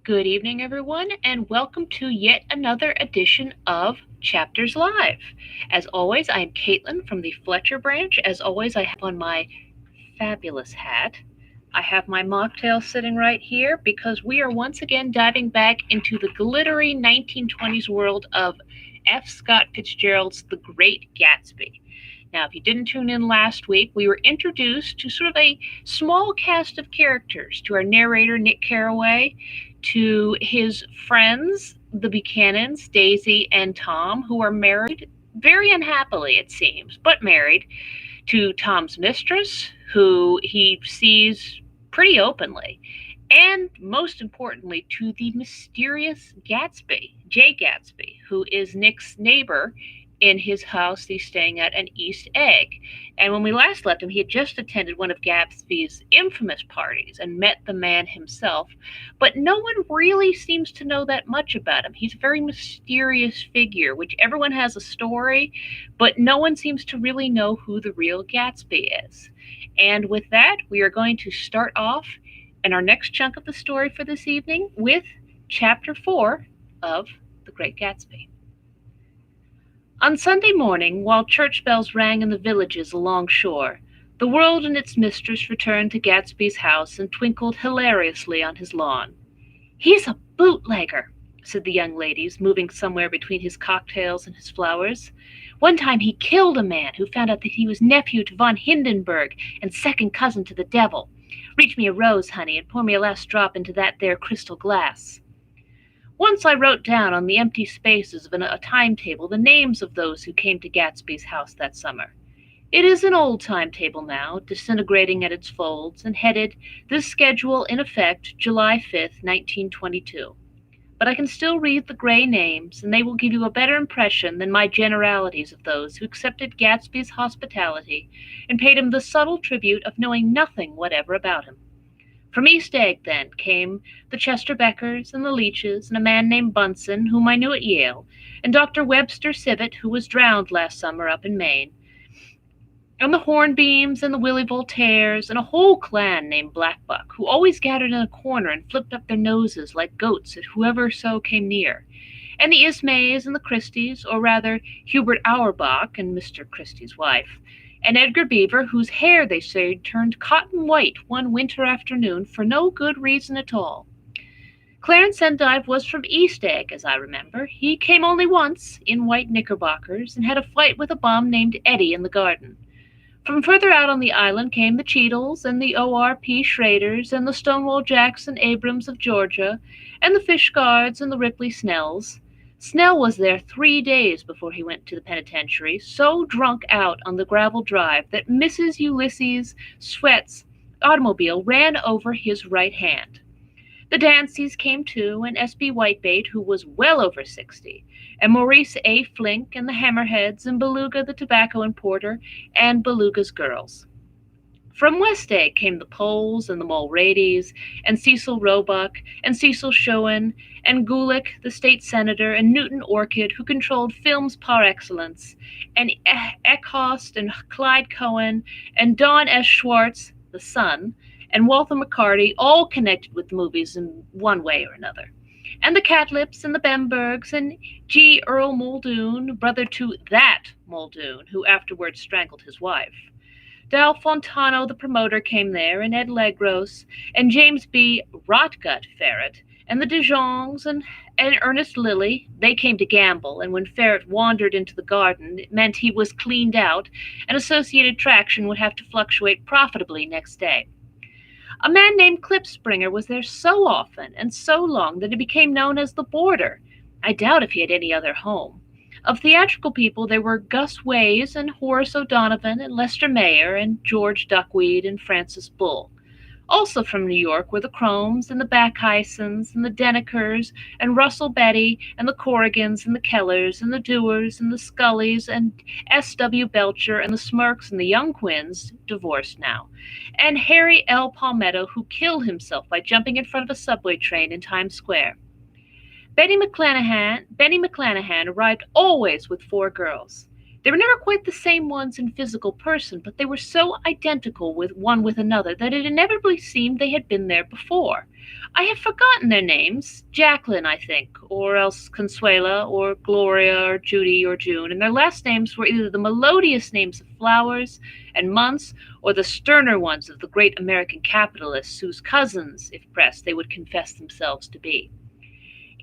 Good evening, everyone, and welcome to yet another edition of Chapters Live. As always, I am Caitlin from the Fletcher branch. As always, I have on my fabulous hat. I have my mocktail sitting right here because we are once again diving back into the glittery 1920s world of F. Scott Fitzgerald's The Great Gatsby. Now, if you didn't tune in last week, we were introduced to sort of a small cast of characters, to our narrator, Nick Carraway, to his friends, the Buchanans, Daisy and Tom, who are married very unhappily, it seems, but married, to Tom's mistress, who he sees pretty openly, and most importantly, to the mysterious Gatsby, Jay Gatsby, who is Nick's neighbor in his house he's staying at an East Egg. And when we last left him, he had just attended one of Gatsby's infamous parties and met the man himself, but no one really seems to know that much about him. He's a very mysterious figure, which everyone has a story, but no one seems to really know who the real Gatsby is. And with that, we are going to start off in our next chunk of the story for this evening with Chapter 4 of The Great Gatsby. On Sunday morning, while church bells rang in the villages along shore, the world and its mistress returned to Gatsby's house and twinkled hilariously on his lawn. "He's a bootlegger," said the young ladies, moving somewhere between his cocktails and his flowers. "One time he killed a man who found out that he was nephew to von Hindenburg and second cousin to the devil. Reach me a rose, honey, and pour me a last drop into that there crystal glass." Once I wrote down on the empty spaces of a timetable the names of those who came to Gatsby's house that summer. It is an old timetable now, disintegrating at its folds, and headed, "This schedule in effect July 5th, 1922. But I can still read the gray names, and they will give you a better impression than my generalities of those who accepted Gatsby's hospitality and paid him the subtle tribute of knowing nothing whatever about him. From East Egg, then, came the Chester Beckers and the Leaches, and a man named Bunsen, whom I knew at Yale, and Dr. Webster Sibbett, who was drowned last summer up in Maine, and the Hornbeams and the Willie Voltaires, and a whole clan named Blackbuck, who always gathered in a corner and flipped up their noses like goats at whoever so came near, and the Ismays and the Christies, or rather Hubert Auerbach and Mr. Christie's wife, and Edgar Beaver, whose hair, they said, turned cotton white one winter afternoon for no good reason at all. Clarence Endive was from East Egg, as I remember. He came only once, in white knickerbockers, and had a fight with a bum named Eddie in the garden. From further out on the island came the Cheadles, and the O.R.P. Schraders, and the Stonewall Jacks and Abrams of Georgia, and the Fishguards and the Ripley Snells. Snell was there 3 days before he went to the penitentiary, so drunk out on the gravel drive that Mrs. Ulysses Sweat's automobile ran over his right hand. The Danceys came too, and S.B. Whitebait, who was well over 60, and Maurice A. Flink, and the Hammerheads, and Beluga the tobacco importer, and Beluga's girls. From West Egg came the Poles and the Mulradys, and Cecil Roebuck, and Cecil Schoen, and Gulick, the state senator, and Newton Orchid, who controlled films par excellence, and Eckhost, and Clyde Cohen, and Don S. Schwartz, the son, and Walter McCarty, all connected with the movies in one way or another. And the Catlips, and the Bembergs, and G. Earl Muldoon, brother to that Muldoon, who afterwards strangled his wife. Dal Fontano, the promoter, came there, and Ed Legros, and James B. Rotgut Ferret, and the Dijongs, and Ernest Lilly. They came to gamble, and when Ferret wandered into the garden, it meant he was cleaned out, and Associated Traction would have to fluctuate profitably next day. A man named Klipspringer was there so often and so long that he became known as the Boarder. I doubt if he had any other home. Of theatrical people, there were Gus Ways, and Horace O'Donovan, and Lester Mayer, and George Duckweed, and Francis Bull. Also from New York were the Cromes, and the Backheisens, and the Denekers, and Russell Betty, and the Corrigans, and the Kellers, and the Dewars, and the Scullys, and S.W. Belcher, and the Smirks, and the Young Quins, divorced now, and Harry L. Palmetto, who killed himself by jumping in front of a subway train in Times Square. Benny McClanahan arrived always with 4 girls. They were never quite the same ones in physical person, but they were so identical with another that it inevitably seemed they had been there before. I have forgotten their names, Jacqueline, I think, or else Consuela, or Gloria, or Judy, or June, and their last names were either the melodious names of flowers and months, or the sterner ones of the great American capitalists whose cousins, if pressed, they would confess themselves to be.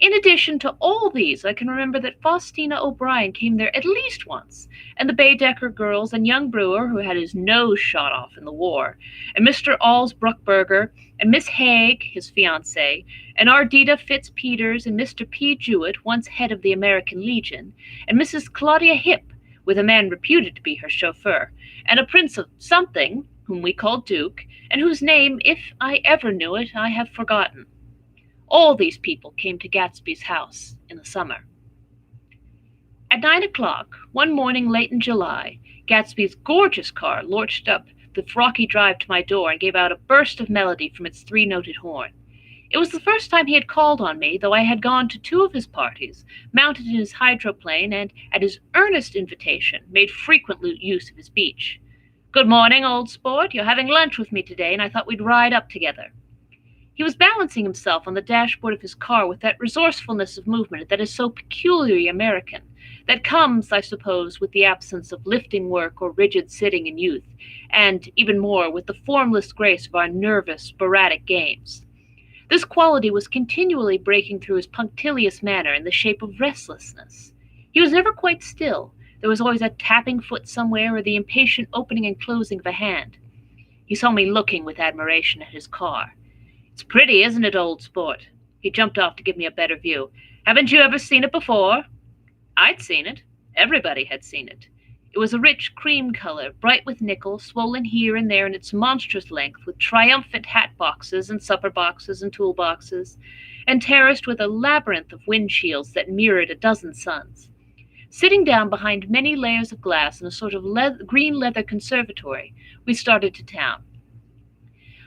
In addition to all these, I can remember that Faustina O'Brien came there at least once, and the Baedeker girls, and young Brewer, who had his nose shot off in the war, and Mr. Alls Bruckberger, and Miss Haig, his fiancée, and Ardita Fitzpeters, and Mr. P. Jewett, once head of the American Legion, and Mrs. Claudia Hip, with a man reputed to be her chauffeur, and a prince of something, whom we called Duke, and whose name, if I ever knew it, I have forgotten. All these people came to Gatsby's house in the summer. At 9 o'clock, one morning late in July, Gatsby's gorgeous car lurched up the rocky drive to my door and gave out a burst of melody from its three-noted horn. It was the first time he had called on me, though I had gone to two of his parties, mounted in his hydroplane, and, at his earnest invitation, made frequent use of his beach. "Good morning, old sport. You're having lunch with me today, and I thought we'd ride up together." He was balancing himself on the dashboard of his car with that resourcefulness of movement that is so peculiarly American, that comes, I suppose, with the absence of lifting work or rigid sitting in youth, and, even more, with the formless grace of our nervous, sporadic games. This quality was continually breaking through his punctilious manner in the shape of restlessness. He was never quite still. There was always a tapping foot somewhere or the impatient opening and closing of a hand. He saw me looking with admiration at his car. "It's pretty, isn't it, old sport?" He jumped off to give me a better view. "Haven't you ever seen it before?" I'd seen it. Everybody had seen it. It was a rich cream color, bright with nickel, swollen here and there in its monstrous length, with triumphant hat boxes and supper boxes and tool boxes, and terraced with a labyrinth of windshields that mirrored a dozen suns. Sitting down behind many layers of glass in a sort of green leather conservatory, we started to town.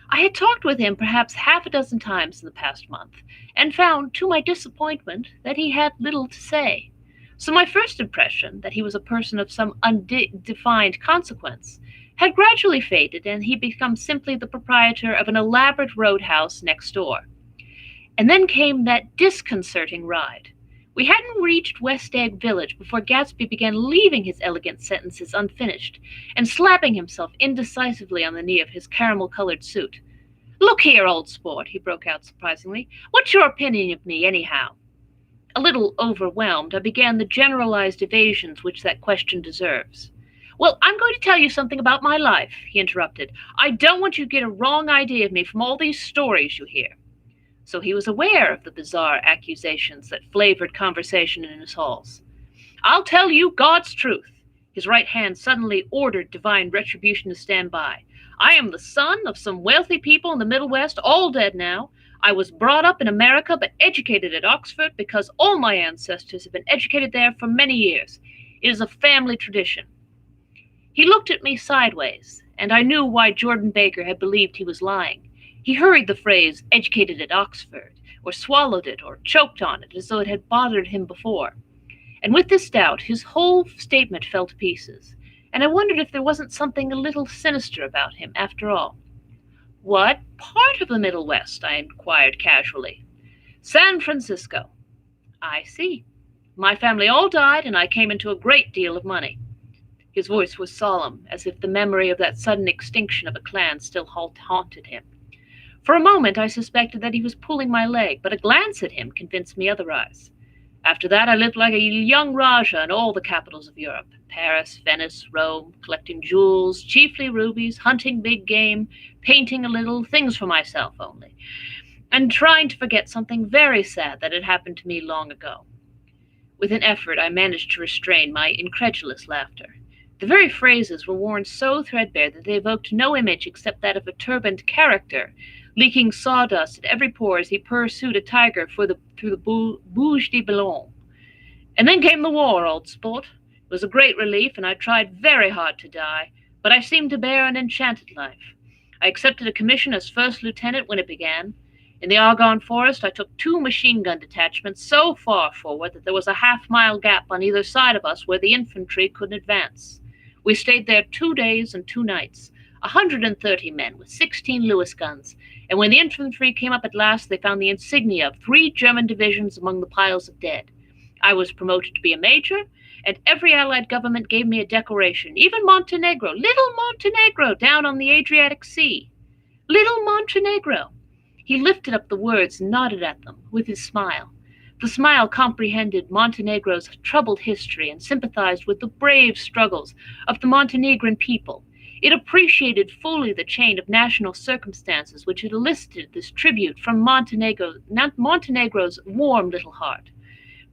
I had talked with him perhaps half a dozen times in the past month, and found, to my disappointment, that he had little to say. So my first impression, that he was a person of some undefined consequence, had gradually faded, and he become simply the proprietor of an elaborate roadhouse next door. And then came that disconcerting ride. We hadn't reached West Egg Village before Gatsby began leaving his elegant sentences unfinished, and slapping himself indecisively on the knee of his caramel-colored suit. "Look here, old sport," he broke out surprisingly. "What's your opinion of me, anyhow?" A little overwhelmed, I began the generalized evasions which that question deserves. "Well, I'm going to tell you something about my life," he interrupted. "I don't want you to get a wrong idea of me from all these stories you hear." So he was aware of the bizarre accusations that flavored conversation in his halls. "I'll tell you God's truth." His right hand suddenly ordered divine retribution to stand by. "I am the son of some wealthy people in the Middle West, all dead now. I was brought up in America, but educated at Oxford because all my ancestors have been educated there for many years. It is a family tradition." He looked at me sideways, and I knew why Jordan Baker had believed he was lying. He hurried the phrase, "educated at Oxford," or swallowed it, or choked on it, as though it had bothered him before. And with this doubt, his whole statement fell to pieces, and I wondered if there wasn't something a little sinister about him, after all. "What part of the Middle West?" I inquired casually. "San Francisco." "I see. My family all died, and I came into a great deal of money." His voice was solemn, as if the memory of that sudden extinction of a clan still haunted him. For a moment I suspected that he was pulling my leg, but a glance at him convinced me otherwise. "After that I lived like a young Rajah in all the capitals of Europe, Paris, Venice, Rome, collecting jewels, chiefly rubies, hunting big game, painting a little, things for myself only, and trying to forget something very sad that had happened to me long ago." With an effort I managed to restrain my incredulous laughter. The very phrases were worn so threadbare that they evoked no image except that of a turbaned character, leaking sawdust at every pore as he pursued a tiger through the Bouge de Boulogne. "And then came the war, old sport. It was a great relief, and I tried very hard to die, but I seemed to bear an enchanted life. I accepted a commission as first lieutenant when it began. In the Argonne Forest, I took 2 machine-gun detachments so far forward that there was a half-mile gap on either side of us where the infantry couldn't advance. We stayed there 2 days and 2 nights, 130 men with 16 Lewis guns, and when the infantry came up at last, they found the insignia of 3 German divisions among the piles of dead. I was promoted to be a major, and every Allied government gave me a decoration, even Montenegro, little Montenegro, down on the Adriatic Sea. Little Montenegro! He lifted up the words and nodded at them with his smile. The smile comprehended Montenegro's troubled history and sympathized with the brave struggles of the Montenegrin people. It appreciated fully the chain of national circumstances which had elicited this tribute from Montenegro's warm little heart.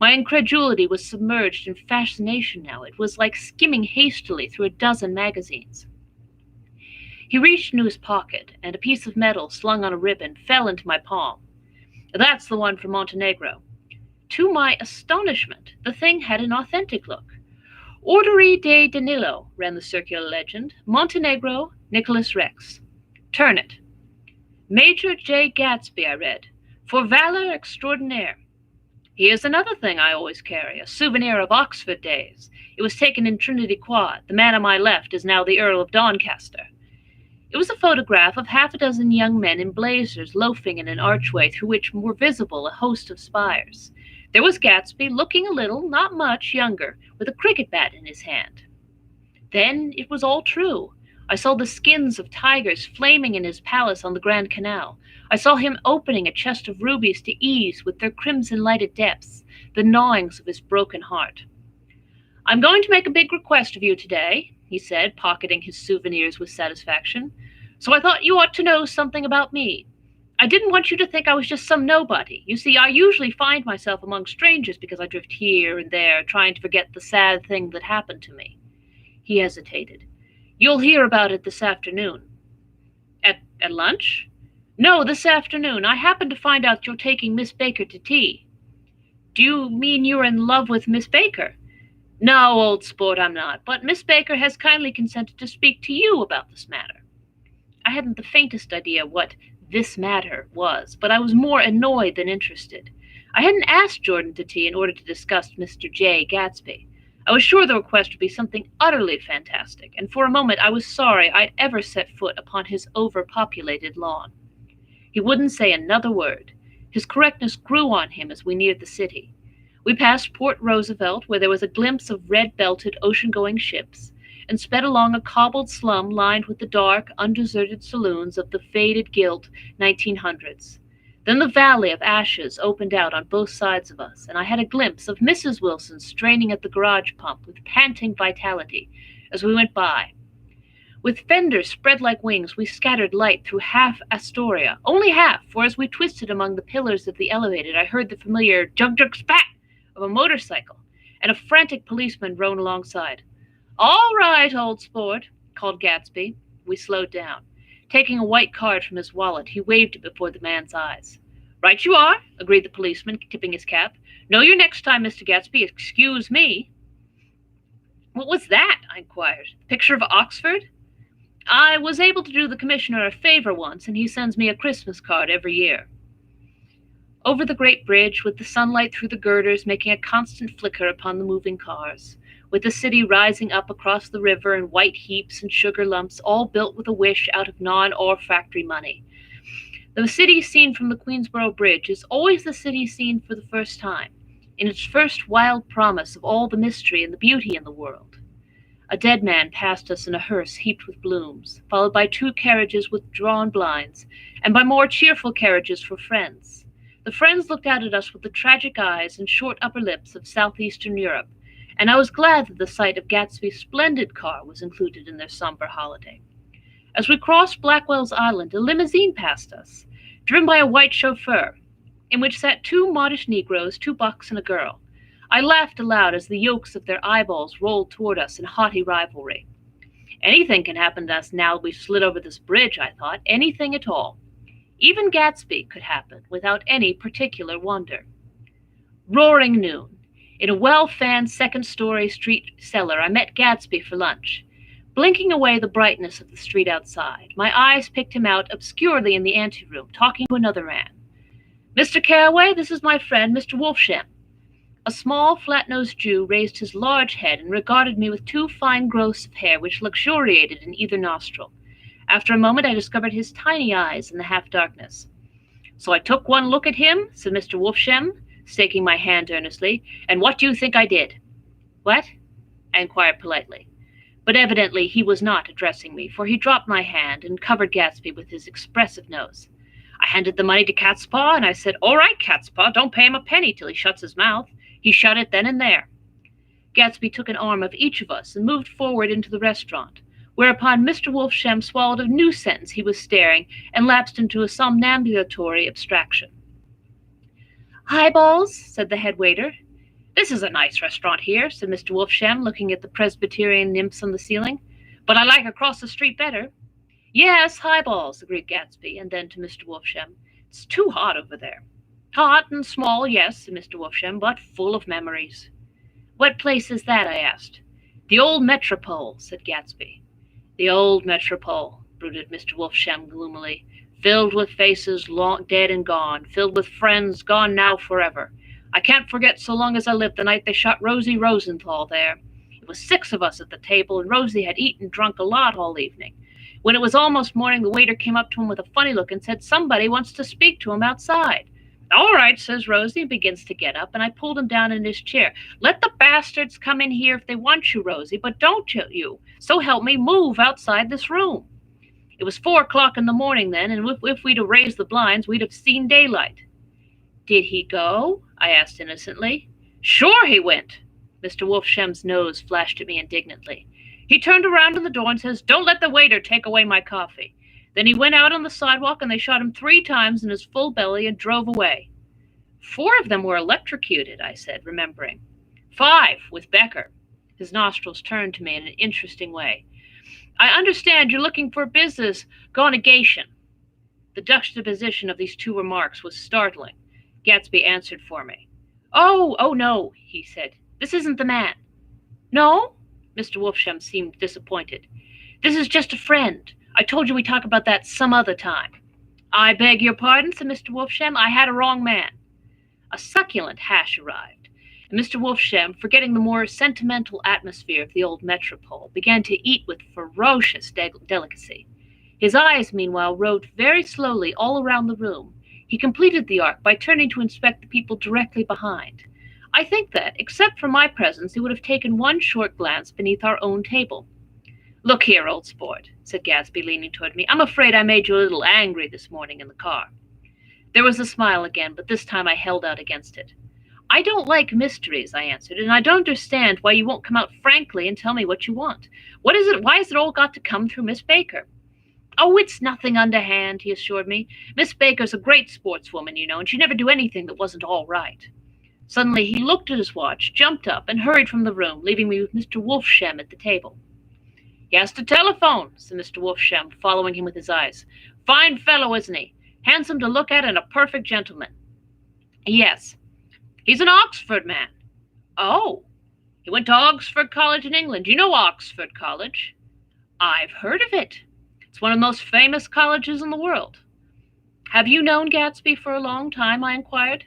My incredulity was submerged in fascination now. It was like skimming hastily through a dozen magazines. He reached into his pocket, and a piece of metal slung on a ribbon fell into my palm. That's the one from Montenegro. To my astonishment, the thing had an authentic look. Ordere de Danilo, ran the circular legend. Montenegro, Nicholas Rex. Turn it. Major Jay Gatsby, I read. For valor extraordinaire. Here's another thing I always carry, a souvenir of Oxford days. It was taken in Trinity Quad. The man on my left is now the Earl of Doncaster. It was a photograph of half a dozen young men in blazers loafing in an archway through which were visible a host of spires. There was Gatsby, looking a little, not much, younger, with a cricket bat in his hand. Then it was all true. I saw the skins of tigers flaming in his palace on the Grand Canal. I saw him opening a chest of rubies to ease with their crimson-lighted depths the gnawings of his broken heart. I'm going to make a big request of you today, he said, pocketing his souvenirs with satisfaction. So I thought you ought to know something about me. I didn't want you to think I was just some nobody. You see, I usually find myself among strangers because I drift here and there, trying to forget the sad thing that happened to me. He hesitated. You'll hear about it this afternoon. At lunch? No, this afternoon. I happened to find out you're taking Miss Baker to tea. Do you mean you're in love with Miss Baker? No, old sport, I'm not, but Miss Baker has kindly consented to speak to you about this matter. I hadn't the faintest idea what this matter was, but I was more annoyed than interested. I hadn't asked Jordan to tea in order to discuss Mr. Jay Gatsby. I was sure the request would be something utterly fantastic, and for a moment I was sorry I'd ever set foot upon his overpopulated lawn. He wouldn't say another word. His correctness grew on him as we neared the city. We passed Port Roosevelt, where there was a glimpse of red-belted ocean-going ships, and sped along a cobbled slum lined with the dark, undeserted saloons of the faded gilt 1900s. Then the valley of ashes opened out on both sides of us, and I had a glimpse of Mrs. Wilson straining at the garage pump with panting vitality as we went by. With fenders spread like wings, we scattered light through half Astoria. Only half, for as we twisted among the pillars of the elevated, I heard the familiar jug-jug spat of a motorcycle, and a frantic policeman rode alongside. All right, old sport, called Gatsby. We slowed down. Taking a white card from his wallet, he waved it before the man's eyes. Right you are, agreed the policeman, tipping his cap. Know you next time, Mr. Gatsby. Excuse me. What was that? I inquired. Picture of Oxford? I was able to do the commissioner a favor once, and he sends me a Christmas card every year. Over the great bridge, with the sunlight through the girders making a constant flicker upon the moving cars, with the city rising up across the river in white heaps and sugar lumps, all built with a wish out of non-ore factory money. The city seen from the Queensboro Bridge is always the city seen for the first time, in its first wild promise of all the mystery and the beauty in the world. A dead man passed us in a hearse heaped with blooms, followed by 2 carriages with drawn blinds, and by more cheerful carriages for friends. The friends looked out at us with the tragic eyes and short upper lips of southeastern Europe, and I was glad that the sight of Gatsby's splendid car was included in their somber holiday. As we crossed Blackwell's Island, a limousine passed us, driven by a white chauffeur, in which sat 2 modish Negroes, 2 bucks, and a girl. I laughed aloud as the yolks of their eyeballs rolled toward us in haughty rivalry. Anything can happen to us now we've slid over this bridge, I thought, anything at all. Even Gatsby could happen without any particular wonder. Roaring noon. In a well-fanned second-story street cellar, I met Gatsby for lunch. Blinking away the brightness of the street outside, my eyes picked him out obscurely in the anteroom, talking to another man. Mr. Carraway, this is my friend, Mr. Wolfsham. A small, flat-nosed Jew raised his large head and regarded me with two fine growths of hair which luxuriated in either nostril. After a moment I discovered his tiny eyes in the half-darkness. So I took one look at him, said Mr. Wolfsham, staking my hand earnestly, and what do you think I did? What? I inquired politely. But evidently he was not addressing me, for he dropped my hand and covered Gatsby with his expressive nose. I handed the money to Catspaw, and I said, "All right, Catspaw, don't pay him a penny till he shuts his mouth." He shut it then and there. Gatsby took an arm of each of us and moved forward into the restaurant, whereupon Mr. Wolfsham swallowed a new sentence he was staring and lapsed into a somnambulatory abstraction. "Highballs," said the head waiter. "This is a nice restaurant here," said Mr. Wolfsham, looking at the Presbyterian nymphs on the ceiling. "But I like across the street better." "Yes, highballs," agreed Gatsby, and then to Mr. Wolfsham, "It's too hot over there." "Hot and small, yes," said Mr. Wolfsham, "but full of memories." "What place is that?" I asked. "The old Metropole," said Gatsby. "The old Metropole," brooded Mr. Wolfsham gloomily, "filled with faces long dead and gone, filled with friends gone now forever. I can't forget so long as I live the night they shot Rosie Rosenthal there. It was 6 of us at the table, and Rosie had eaten and drunk a lot all evening. When it was almost morning, the waiter came up to him with a funny look and said somebody wants to speak to him outside. "All right," says Rosie, and begins to get up, and I pulled him down in his chair. "Let the bastards come in here if they want you, Rosie, but don't you, so help me, move outside this room." It was 4 o'clock in the morning then, and if we'd have raised the blinds, we'd have seen daylight. "Did he go?" I asked innocently. "Sure he went." Mr. Wolfsham's nose flashed at me indignantly. "He turned around in the door and says, 'Don't let the waiter take away my coffee.' Then he went out on the sidewalk and they shot him 3 times in his full belly and drove away." "4 of them were electrocuted," I said, remembering. "5, with Becker." His nostrils turned to me in an interesting way. "I understand you're looking for business conjugation." The juxtaposition of these 2 remarks was startling. Gatsby answered for me. Oh, no," he said. "This isn't the man." "No?" Mr. Wolfsham seemed disappointed. "This is just a friend. I told you we'd talk about that some other time." "I beg your pardon," said Mr. Wolfsham. "I had a wrong man." A succulent hash arrived, and Mr. Wolfsham, forgetting the more sentimental atmosphere of the old metropole, began to eat with ferocious delicacy. His eyes, meanwhile, roved very slowly all around the room. He completed the arc by turning to inspect the people directly behind. I think that, except for my presence, he would have taken one short glance beneath our own table. "Look here, old sport," said Gatsby, leaning toward me. "I'm afraid I made you a little angry this morning in the car." There was a smile again, but this time I held out against it. "I don't like mysteries," I answered, "and I don't understand why you won't come out frankly and tell me what you want. What is it? Why has it all got to come through Miss Baker?" "Oh, it's nothing underhand," he assured me. "Miss Baker's a great sportswoman, you know, and she'd never do anything that wasn't all right." Suddenly he looked at his watch, jumped up, and hurried from the room, leaving me with Mr. Wolfsham at the table. "He has to telephone," said Mr. Wolfsham, following him with his eyes. "Fine fellow, isn't he? Handsome to look at and a perfect gentleman." "Yes." "He's an Oxford man." "Oh." "He went to Oxford College in England. You know Oxford College?" "I've heard of it. It's one of the most famous colleges in the world." "Have you known Gatsby for a long time?" I inquired.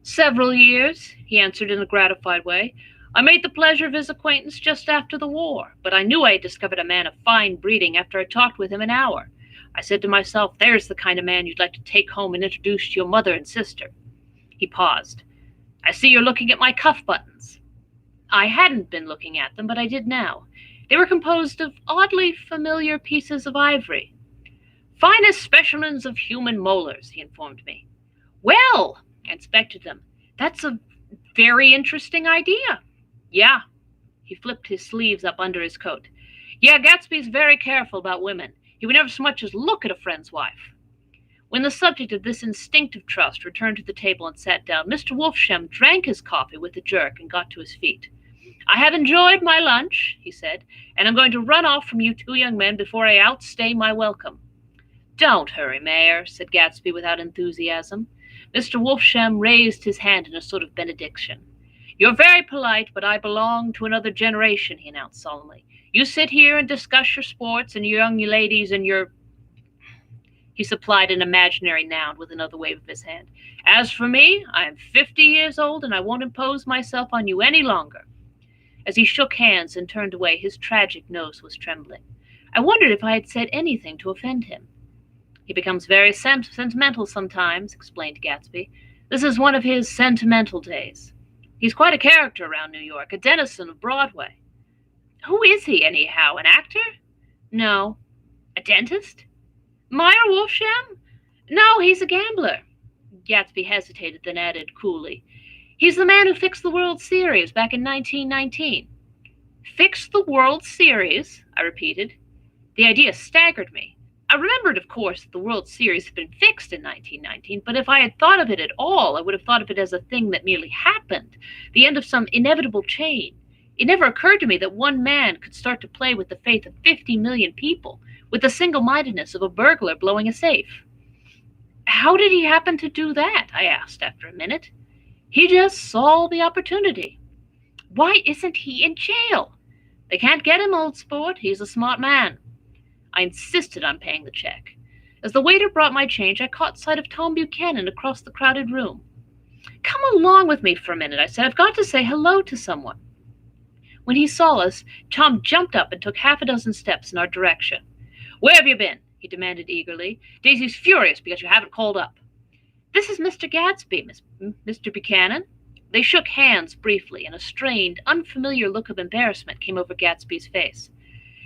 "Several years," he answered in a gratified way. "I made the pleasure of his acquaintance just after the war, but I knew I had discovered a man of fine breeding after I talked with him an hour. I said to myself, there's the kind of man you'd like to take home and introduce to your mother and sister." He paused. "I see you're looking at my cuff buttons." I hadn't been looking at them, but I did now. They were composed of oddly familiar pieces of ivory. "Finest specimens of human molars," he informed me. "Well," I inspected them, "that's a very interesting idea." "Yeah." He flipped his sleeves up under his coat. "Yeah, Gatsby's very careful about women. He would never so much as look at a friend's wife." When the subject of this instinctive trust returned to the table and sat down, Mr. Wolfsham drank his coffee with a jerk and got to his feet. "I have enjoyed my lunch," he said, "and I'm going to run off from you 2 young men before I outstay my welcome." "Don't hurry, Mayor," said Gatsby without enthusiasm. Mr. Wolfsham raised his hand in a sort of benediction. "You're very polite, but I belong to another generation," he announced solemnly. "You sit here and discuss your sports and your young ladies and your—" He supplied an imaginary noun with another wave of his hand. As for me, I am 50 years old, and I won't impose myself on you any longer. As he shook hands and turned away, his tragic nose was trembling. I wondered if I had said anything to offend him. He becomes very sentimental sometimes, explained Gatsby. This is one of his sentimental days. He's quite a character around New York, a denizen of Broadway. Who is he, anyhow? An actor? No. A dentist? Meyer Wolfsham? No, he's a gambler. Gatsby hesitated, then added coolly, He's the man who fixed the World Series back in 1919. Fixed the World Series? I repeated. The idea staggered me. I remembered, of course, that the World Series had been fixed in 1919, but if I had thought of it at all, I would have thought of it as a thing that merely happened, the end of some inevitable chain. It never occurred to me that one man could start to play with the faith of 50 million people, with the single-mindedness of a burglar blowing a safe. How did he happen to do that? I asked after a minute. He just saw the opportunity. Why isn't he in jail? They can't get him, old sport. He's a smart man. I insisted on paying the check. As the waiter brought my change, I caught sight of Tom Buchanan across the crowded room. Come along with me for a minute, I said. I've got to say hello to someone. When he saw us, Tom jumped up and took half a dozen steps in our direction. Where have you been? He demanded eagerly. Daisy's furious because you haven't called up. This is Mr. Gatsby, Mr. Buchanan. They shook hands briefly, and a strained, unfamiliar look of embarrassment came over Gatsby's face.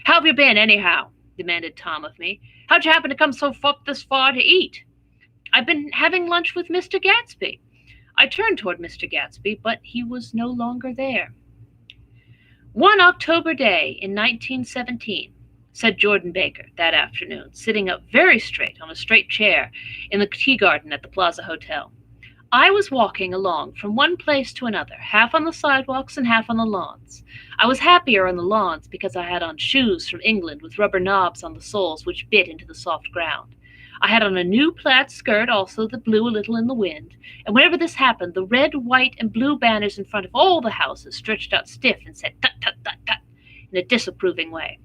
How have you been, anyhow? Demanded Tom of me. How'd you happen to come this far to eat? I've been having lunch with Mr. Gatsby. I turned toward Mr. Gatsby, but he was no longer there. One October day in 1917, said Jordan Baker that afternoon, sitting up very straight on a straight chair in the tea garden at the Plaza Hotel. I was walking along from one place to another, half on the sidewalks and half on the lawns. I was happier on the lawns because I had on shoes from England with rubber knobs on the soles which bit into the soft ground. I had on a new plaid skirt also that blew a little in the wind, and whenever this happened, the red, white, and blue banners in front of all the houses stretched out stiff and said tut, tut, tut, tut in a disapproving way.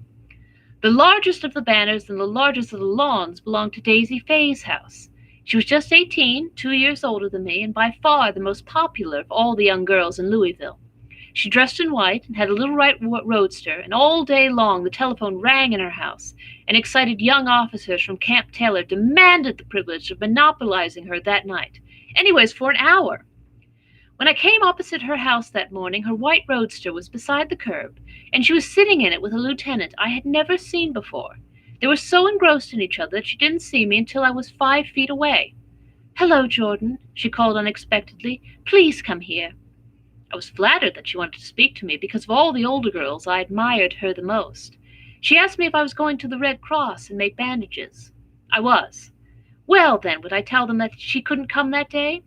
The largest of the banners and the largest of the lawns belonged to Daisy Fay's house. She was just 18, 2 years older than me, and by far the most popular of all the young girls in Louisville. She dressed in white and had a little white roadster, and all day long the telephone rang in her house, and excited young officers from Camp Taylor demanded the privilege of monopolizing her that night, anyways for an hour. When I came opposite her house that morning, her white roadster was beside the curb, and she was sitting in it with a lieutenant I had never seen before. They were so engrossed in each other that she didn't see me until I was 5 feet away. Hello, Jordan, she called unexpectedly. Please come here. I was flattered that she wanted to speak to me because of all the older girls I admired her the most. She asked me if I was going to the Red Cross and make bandages. I was. Well, then, would I tell them that she couldn't come that day?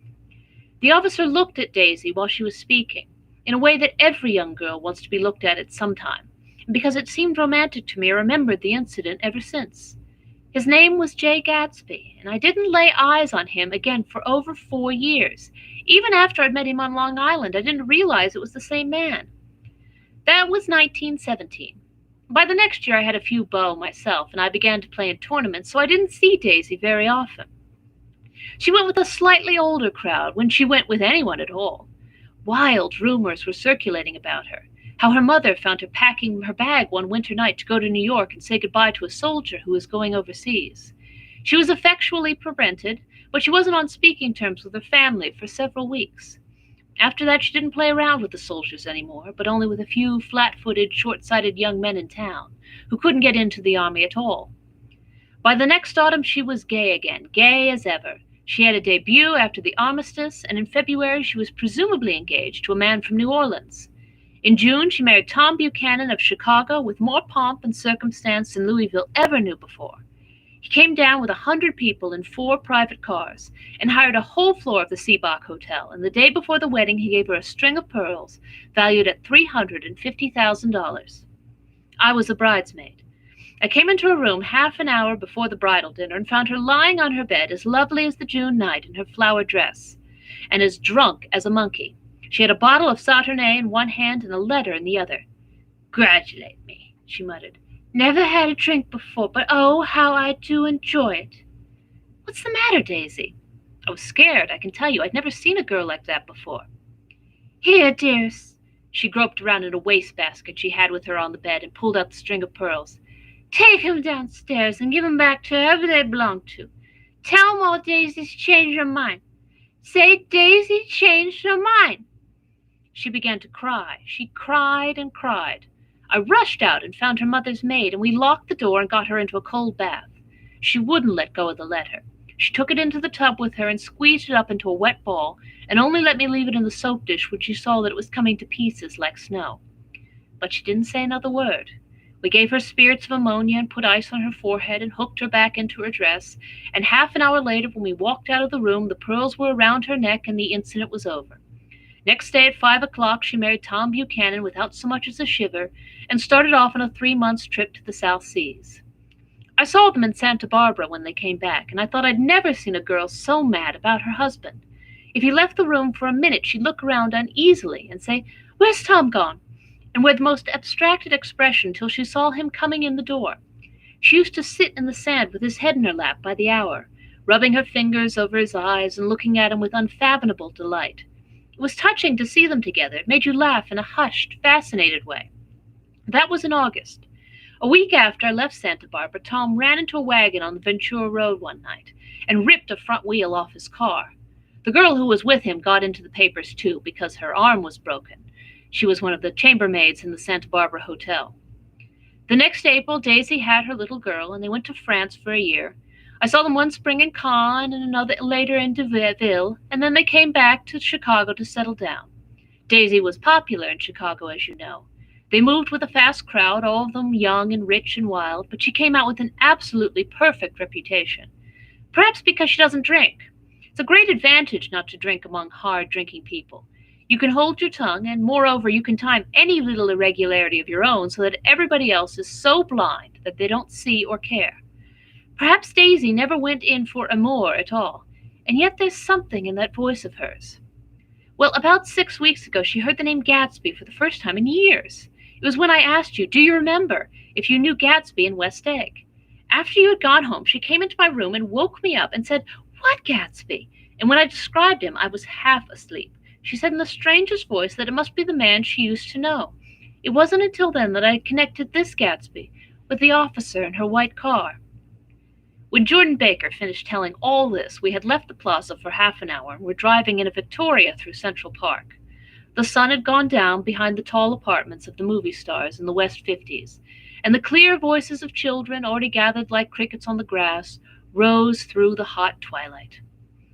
The officer looked at Daisy while she was speaking, in a way that every young girl wants to be looked at some time, and because it seemed romantic to me, I remembered the incident ever since. His name was Jay Gatsby, and I didn't lay eyes on him again for over 4 years. Even after I'd met him on Long Island, I didn't realize it was the same man. That was 1917. By the next year, I had a few beaux myself, and I began to play in tournaments, so I didn't see Daisy very often. She went with a slightly older crowd when she went with anyone at all. Wild rumors were circulating about her, how her mother found her packing her bag one winter night to go to New York and say goodbye to a soldier who was going overseas. She was effectually prevented, but she wasn't on speaking terms with her family for several weeks. After that, she didn't play around with the soldiers anymore, but only with a few flat-footed, short-sighted young men in town who couldn't get into the army at all. By the next autumn, she was gay again, gay as ever. She had a debut after the armistice, and in February she was presumably engaged to a man from New Orleans. In June, she married Tom Buchanan of Chicago with more pomp and circumstance than Louisville ever knew before. He came down with 100 people in 4 private cars and hired a whole floor of the Seebach Hotel, and the day before the wedding he gave her a string of pearls valued at $350,000. I was a bridesmaid. I came into her room half an hour before the bridal dinner and found her lying on her bed as lovely as the June night in her flower dress, and as drunk as a monkey. She had a bottle of Sauternes in one hand and a letter in the other. "Congratulate me," she muttered. "Never had a drink before, but oh, how I do enjoy it." "What's the matter, Daisy?" I was scared, I can tell you. I'd never seen a girl like that before. "Here, dearest." She groped around in a wastebasket she had with her on the bed and pulled out the string of pearls. "Take 'em downstairs and give 'em back to whoever they belong to. Tell 'em all Daisy's changed her mind. Say Daisy changed her mind." She began to cry. She cried and cried. I rushed out and found her mother's maid, and we locked the door and got her into a cold bath. She wouldn't let go of the letter. She took it into the tub with her and squeezed it up into a wet ball, and only let me leave it in the soap dish when she saw that it was coming to pieces like snow. But she didn't say another word. We gave her spirits of ammonia and put ice on her forehead and hooked her back into her dress, and half an hour later, when we walked out of the room, the pearls were around her neck and the incident was over. Next day at 5 o'clock, she married Tom Buchanan without so much as a shiver and started off on a 3 months trip to the South Seas. I saw them in Santa Barbara when they came back, and I thought I'd never seen a girl so mad about her husband. If he left the room for a minute, she'd look around uneasily and say, "Where's Tom gone?" and wear the most abstracted expression till she saw him coming in the door. She used to sit in the sand with his head in her lap by the hour, rubbing her fingers over his eyes and looking at him with unfathomable delight. It was touching to see them together. It made you laugh in a hushed, fascinated way. That was in August. A week after I left Santa Barbara, Tom ran into a wagon on the Ventura Road one night and ripped a front wheel off his car. The girl who was with him got into the papers too because her arm was broken. She was one of the chambermaids in the Santa Barbara hotel. The next April, Daisy had her little girl, and they went to France for a year. I saw them one spring in Cannes and another later in Deauville, and then they came back to Chicago to settle down. Daisy was popular in Chicago, as you know. They moved with a fast crowd, all of them young and rich and wild, but she came out with an absolutely perfect reputation. Perhaps because she doesn't drink. It's a great advantage not to drink among hard-drinking people. You can hold your tongue, and moreover, you can time any little irregularity of your own so that everybody else is so blind that they don't see or care. Perhaps Daisy never went in for amour at all, and yet there's something in that voice of hers. Well, about 6 weeks ago, she heard the name Gatsby for the first time in years. It was when I asked you, do you remember, if you knew Gatsby in West Egg? After you had gone home, she came into my room and woke me up and said, "What Gatsby?" And when I described him, I was half asleep. She said in the strangest voice that it must be the man she used to know. It wasn't until then that I connected this Gatsby with the officer in her white car. When Jordan Baker finished telling all this, we had left the plaza for half an hour and were driving in a Victoria through Central Park. The sun had gone down behind the tall apartments of the movie stars in the West 50s, and the clear voices of children, already gathered like crickets on the grass, rose through the hot twilight.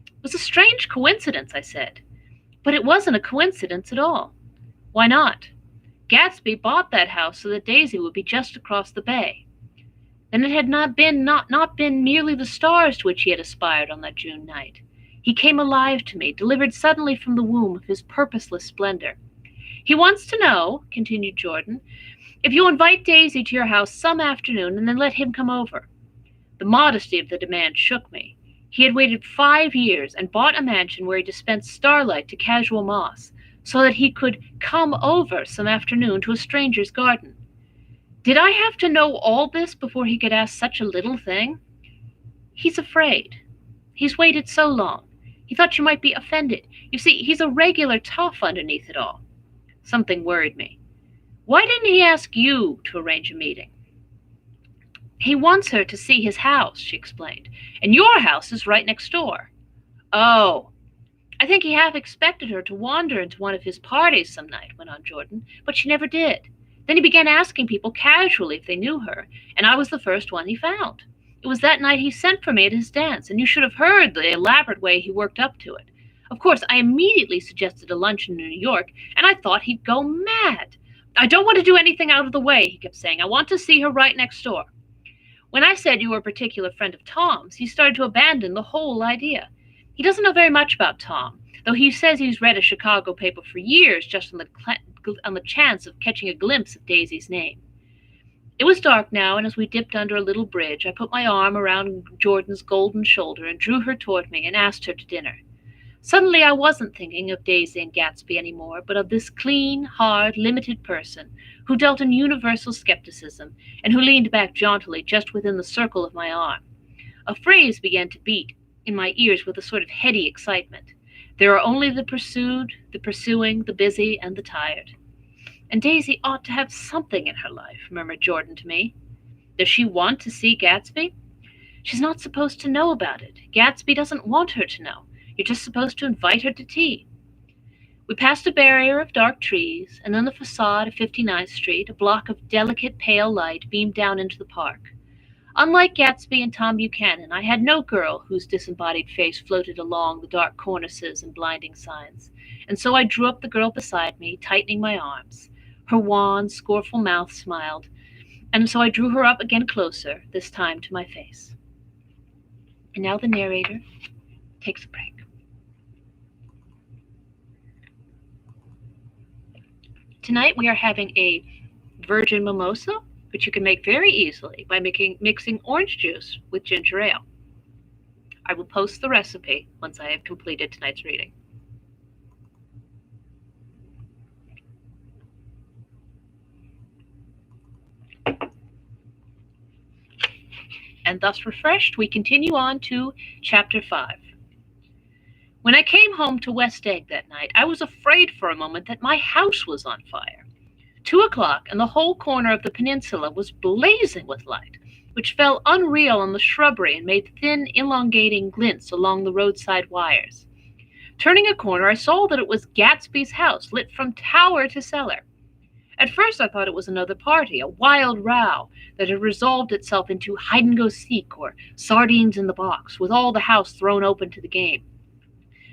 It was a strange coincidence, I said. But it wasn't a coincidence at all. Why not? Gatsby bought that house so that Daisy would be just across the bay. Then it had not been merely the stars to which he had aspired on that June night. He came alive to me, delivered suddenly from the womb of his purposeless splendor. "He wants to know," continued Jordan, "if you'll invite Daisy to your house some afternoon and then let him come over." The modesty of the demand shook me. He had waited 5 years and bought a mansion where he dispensed starlight to casual moths, so that he could come over some afternoon to a stranger's garden. Did I have to know all this before he could ask such a little thing? "He's afraid. He's waited so long. He thought you might be offended. You see, he's a regular tough underneath it all." Something worried me. "Why didn't he ask you to arrange a meeting?" "He wants her to see his house," she explained, "and your house is right next door." "Oh, I think he half expected her to wander into one of his parties some night," went on Jordan, "but she never did. Then he began asking people casually if they knew her, and I was the first one he found. It was that night he sent for me at his dance, and you should have heard the elaborate way he worked up to it. Of course, I immediately suggested a luncheon in New York, and I thought he'd go mad. 'I don't want to do anything out of the way,' he kept saying. 'I want to see her right next door.' When I said you were a particular friend of Tom's, he started to abandon the whole idea. He doesn't know very much about Tom, though he says he's read a Chicago paper for years just on the chance of catching a glimpse of Daisy's name." It was dark now, and as we dipped under a little bridge, I put my arm around Jordan's golden shoulder and drew her toward me and asked her to dinner. Suddenly I wasn't thinking of Daisy and Gatsby anymore, but of this clean, hard, limited person who dealt in universal skepticism and who leaned back jauntily just within the circle of my arm. A phrase began to beat in my ears with a sort of heady excitement. There are only the pursued, the pursuing, the busy, and the tired. And Daisy ought to have something in her life, murmured Jordan to me. Does she want to see Gatsby? She's not supposed to know about it. Gatsby doesn't want her to know. You're just supposed to invite her to tea. We passed a barrier of dark trees, and then the facade of 59th Street, a block of delicate pale light, beamed down into the park. Unlike Gatsby and Tom Buchanan, I had no girl whose disembodied face floated along the dark cornices and blinding signs, and so I drew up the girl beside me, tightening my arms. Her wan, scornful mouth smiled, and so I drew her up again closer, this time to my face. And now the narrator takes a break. Tonight we are having a virgin mimosa, which you can make very easily by mixing orange juice with ginger ale. I will post the recipe once I have completed tonight's reading. And thus refreshed, we continue on to Chapter 5. When I came home to West Egg that night, I was afraid for a moment that my house was on fire. 2 o'clock, and the whole corner of the peninsula was blazing with light, which fell unreal on the shrubbery and made thin, elongating glints along the roadside wires. Turning a corner, I saw that it was Gatsby's house, lit from tower to cellar. At first I thought it was another party, a wild row that had resolved itself into hide-and-go-seek or sardines in the box, with all the house thrown open to the game.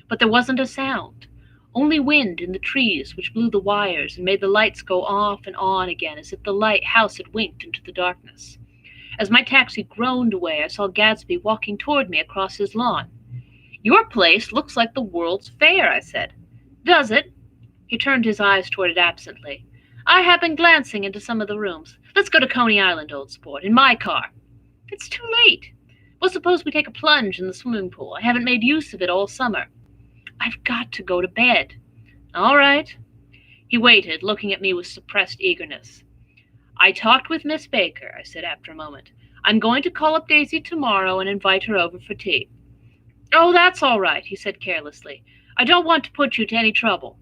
But there wasn't a sound, only wind in the trees which blew the wires and made the lights go off and on again as if the house had winked into the darkness. As my taxi groaned away, I saw Gatsby walking toward me across his lawn. "Your place looks like the World's Fair," I said. "Does it?" He turned his eyes toward it absently. "I have been glancing into some of the rooms. Let's go to Coney Island, old sport, in my car." "It's too late." "Well, suppose we take a plunge in the swimming pool. I haven't made use of it all summer." "I've got to go to bed." "All right." He waited, looking at me with suppressed eagerness. "I talked with Miss Baker," I said after a moment. "I'm going to call up Daisy tomorrow and invite her over for tea." "Oh, that's all right," he said carelessly. "I don't want to put you to any trouble."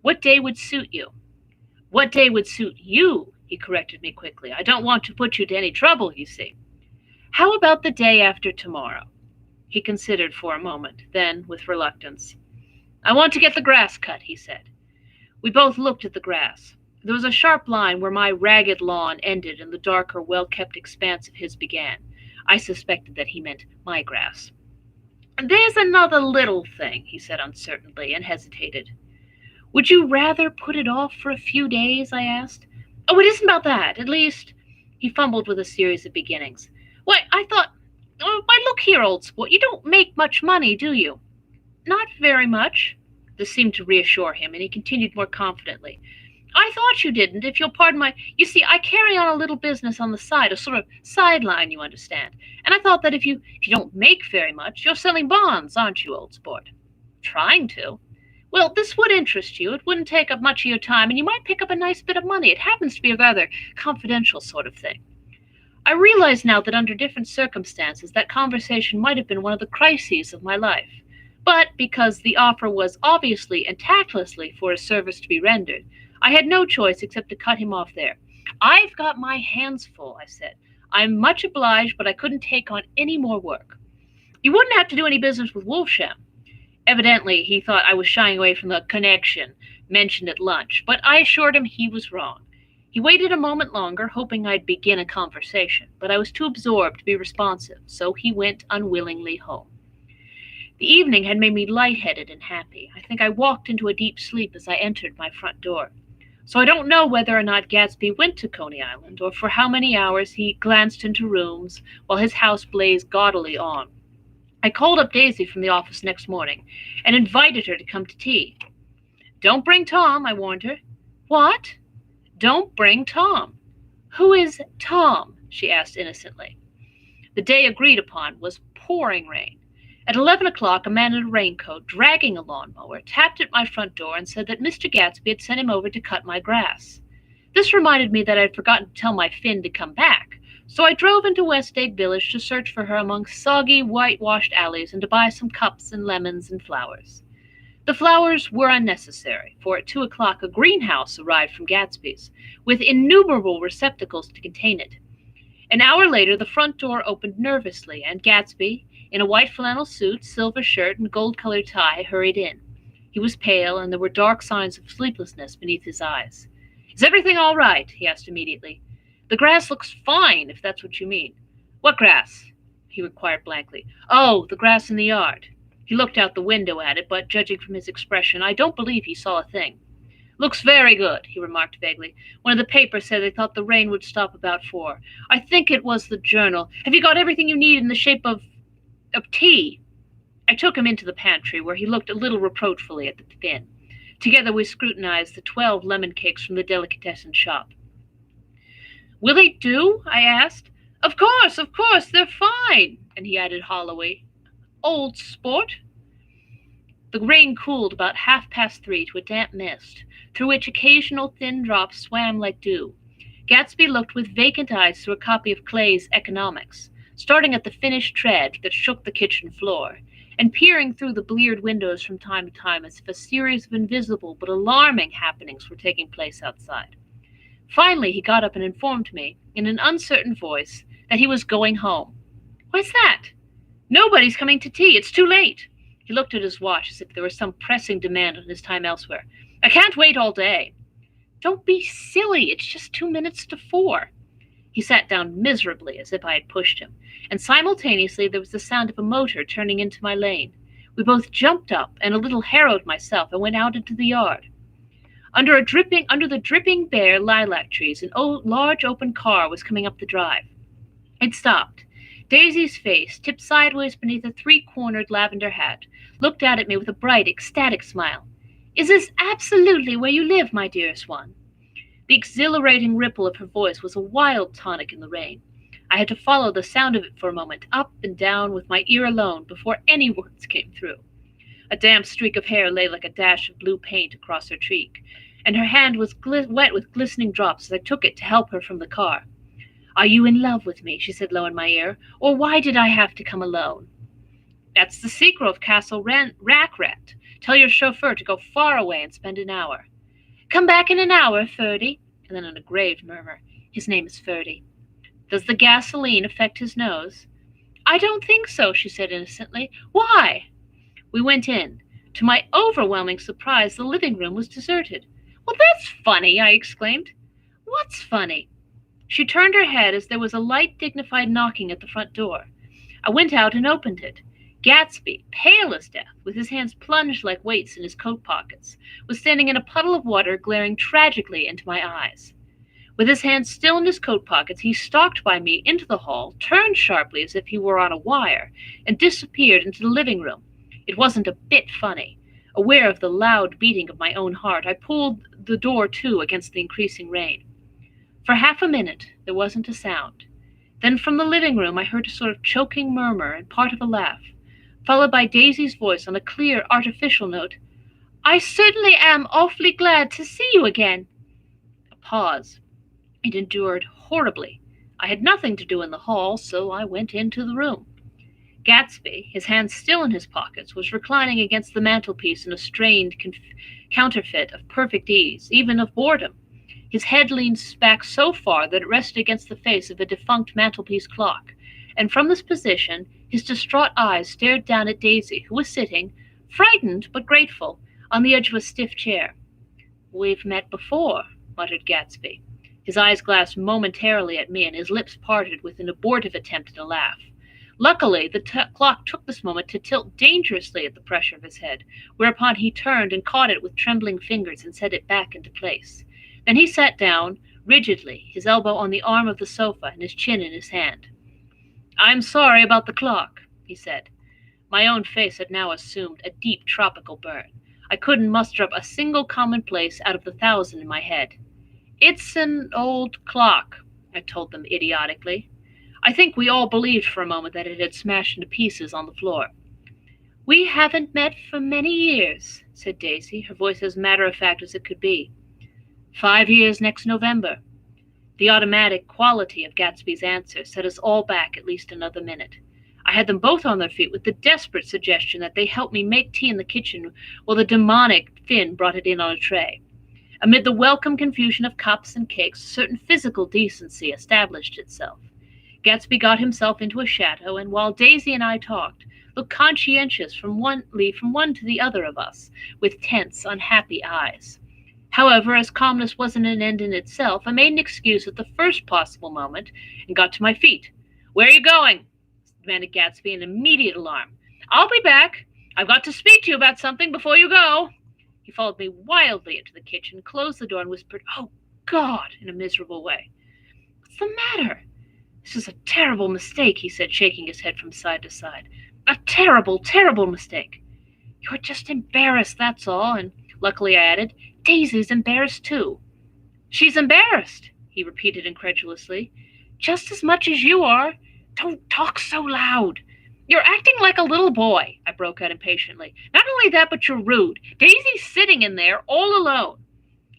"What day would suit you?" "What day would suit you?" he corrected me quickly. "I don't want to put you to any trouble, you see." "How about the day after tomorrow?" He considered for a moment, then, with reluctance, "I want to get the grass cut," he said. We both looked at the grass. There was a sharp line where my ragged lawn ended and the darker, well-kept expanse of his began. I suspected that he meant my grass. "There's another little thing," he said uncertainly, and hesitated. "Would you rather put it off for a few days?" I asked. "Oh, it isn't about that. At least—" He fumbled with a series of beginnings. "Why, I thought— why, look here, old sport, you don't make much money, do you?" "Not very much." This seemed to reassure him, and he continued more confidently. "I thought you didn't, if you'll pardon my— You see, I carry on a little business on the side, a sort of sideline, you understand. And I thought that if you don't make very much, you're selling bonds, aren't you, old sport?" "Trying to." "Well, this would interest you. It wouldn't take up much of your time, and you might pick up a nice bit of money. It happens to be a rather confidential sort of thing." I realize now that under different circumstances that conversation might have been one of the crises of my life. But because the offer was obviously and tactlessly for a service to be rendered, I had no choice except to cut him off there. "I've got my hands full," I said. "I'm much obliged, but I couldn't take on any more work." "You wouldn't have to do any business with Wolfsham." Evidently, he thought I was shying away from the connection mentioned at lunch, but I assured him he was wrong. He waited a moment longer, hoping I'd begin a conversation, but I was too absorbed to be responsive, so he went unwillingly home. The evening had made me lightheaded and happy. I think I walked into a deep sleep as I entered my front door. So I don't know whether or not Gatsby went to Coney Island, or for how many hours he glanced into rooms while his house blazed gaudily on. I called up Daisy from the office next morning and invited her to come to tea. "Don't bring Tom," I warned her. "What?" "Don't bring Tom." "Who is Tom?" she asked innocently. The day agreed upon was pouring rain. At 11 o'clock, a man in a raincoat, dragging a lawnmower, tapped at my front door and said that Mr. Gatsby had sent him over to cut my grass. This reminded me that I had forgotten to tell my Finn to come back, So I drove into West Egg Village to search for her among soggy, whitewashed alleys and to buy some cups and lemons and flowers. The flowers were unnecessary, for at 2 o'clock a greenhouse arrived from Gatsby's, with innumerable receptacles to contain it. An hour later the front door opened nervously, and Gatsby, in a white flannel suit, silver shirt, and gold-colored tie, hurried in. He was pale, and there were dark signs of sleeplessness beneath his eyes. "Is everything all right?" he asked immediately. "The grass looks fine, if that's what you mean." "What grass?" he inquired blankly. "Oh, the grass in the yard." He looked out the window at it, but, judging from his expression, I don't believe he saw a thing. "Looks very good," he remarked vaguely. "One of the papers said they thought the rain would stop about 4. I think it was the Journal. Have you got everything you need in the shape of tea?" I took him into the pantry, where he looked a little reproachfully at the bin. Together we scrutinized the 12 lemon cakes from the delicatessen shop. "Will they do?" I asked. Of course, they're fine," and he added hollowly, "Old sport." The rain cooled about 3:30 to a damp mist, through which occasional thin drops swam like dew. Gatsby looked with vacant eyes through a copy of Clay's Economics, starting at the finished tread that shook the kitchen floor, and peering through the bleared windows from time to time as if a series of invisible but alarming happenings were taking place outside. Finally he got up and informed me, in an uncertain voice, that he was going home. "Why's that?" "Nobody's coming to tea. It's too late." He looked at his watch as if there were some pressing demand on his time elsewhere. "I can't wait all day." "Don't be silly. It's just 2 minutes to 4. He sat down miserably, as if I had pushed him, and simultaneously there was the sound of a motor turning into my lane. We both jumped up, and, a little harrowed myself, I went out into the yard. Under the dripping bare lilac trees, an large open car was coming up the drive. It stopped. Daisy's face, tipped sideways beneath a 3-cornered lavender hat, looked out at me with a bright, ecstatic smile. "Is this absolutely where you live, my dearest one?" The exhilarating ripple of her voice was a wild tonic in the rain. I had to follow the sound of it for a moment, up and down, with my ear alone, before any words came through. A damp streak of hair lay like a dash of blue paint across her cheek, and her hand was wet with glistening drops as I took it to help her from the car. "Are you in love with me?" she said low in my ear. "Or why did I have to come alone?" "That's the secret of Castle Rackrat. Tell your chauffeur to go far away and spend an hour." "Come back in an hour, Ferdy." And then in a grave murmur, "His name is Ferdy." "Does the gasoline affect his nose?" "I don't think so," she said innocently. "Why?" We went in. To my overwhelming surprise, the living room was deserted. "Well, that's funny," I exclaimed. "What's funny?" She turned her head as there was a light, dignified knocking at the front door. I went out and opened it. Gatsby, pale as death, with his hands plunged like weights in his coat pockets, was standing in a puddle of water, glaring tragically into my eyes. With his hands still in his coat pockets, he stalked by me into the hall, turned sharply as if he were on a wire, and disappeared into the living room. It wasn't a bit funny. Aware of the loud beating of my own heart, I pulled the door to against the increasing rain. For half a minute there wasn't a sound. Then from the living room I heard a sort of choking murmur and part of a laugh, followed by Daisy's voice on a clear, artificial note. "I certainly am awfully glad to see you again." A pause. It endured horribly. I had nothing to do in the hall, so I went into the room. Gatsby, his hands still in his pockets, was reclining against the mantelpiece in a strained counterfeit of perfect ease, even of boredom. His head leaned back so far that it rested against the face of a defunct mantelpiece clock, and from this position his distraught eyes stared down at Daisy, who was sitting, frightened but grateful, on the edge of a stiff chair. "We've met before," muttered Gatsby. His eyes glanced momentarily at me, and his lips parted with an abortive attempt at a laugh. Luckily, the clock took this moment to tilt dangerously at the pressure of his head, whereupon he turned and caught it with trembling fingers and set it back into place. Then he sat down, rigidly, his elbow on the arm of the sofa and his chin in his hand. "I'm sorry about the clock," he said. My own face had now assumed a deep tropical burn. I couldn't muster up a single commonplace out of the 1,000 in my head. "It's an old clock," I told them idiotically. I think we all believed for a moment that it had smashed into pieces on the floor. "We haven't met for many years," said Daisy, her voice as matter-of-fact as it could be. 5 years next November. The automatic quality of Gatsby's answer set us all back at least another minute. I had them both on their feet with the desperate suggestion that they help me make tea in the kitchen while the demonic Finn brought it in on a tray. Amid the welcome confusion of cups and cakes, a certain physical decency established itself. Gatsby got himself into a shadow, and while Daisy and I talked, looked conscientious from one to the other of us, with tense, unhappy eyes. However, as calmness wasn't an end in itself, I made an excuse at the first possible moment and got to my feet. "Where are you going?" demanded Gatsby in immediate alarm. "I'll be back. I've got to speak to you about something before you go." He followed me wildly into the kitchen, closed the door, and whispered, "Oh, God," in a miserable way. "What's the matter?" "This is a terrible mistake," he said, shaking his head from side to side. "A terrible, terrible mistake. You're just embarrassed, that's all." And luckily I added, "Daisy's embarrassed too." "She's embarrassed," he repeated incredulously. "Just as much as you are. Don't talk so loud." "You're acting like a little boy," I broke out impatiently. "Not only that, but you're rude. Daisy's sitting in there all alone."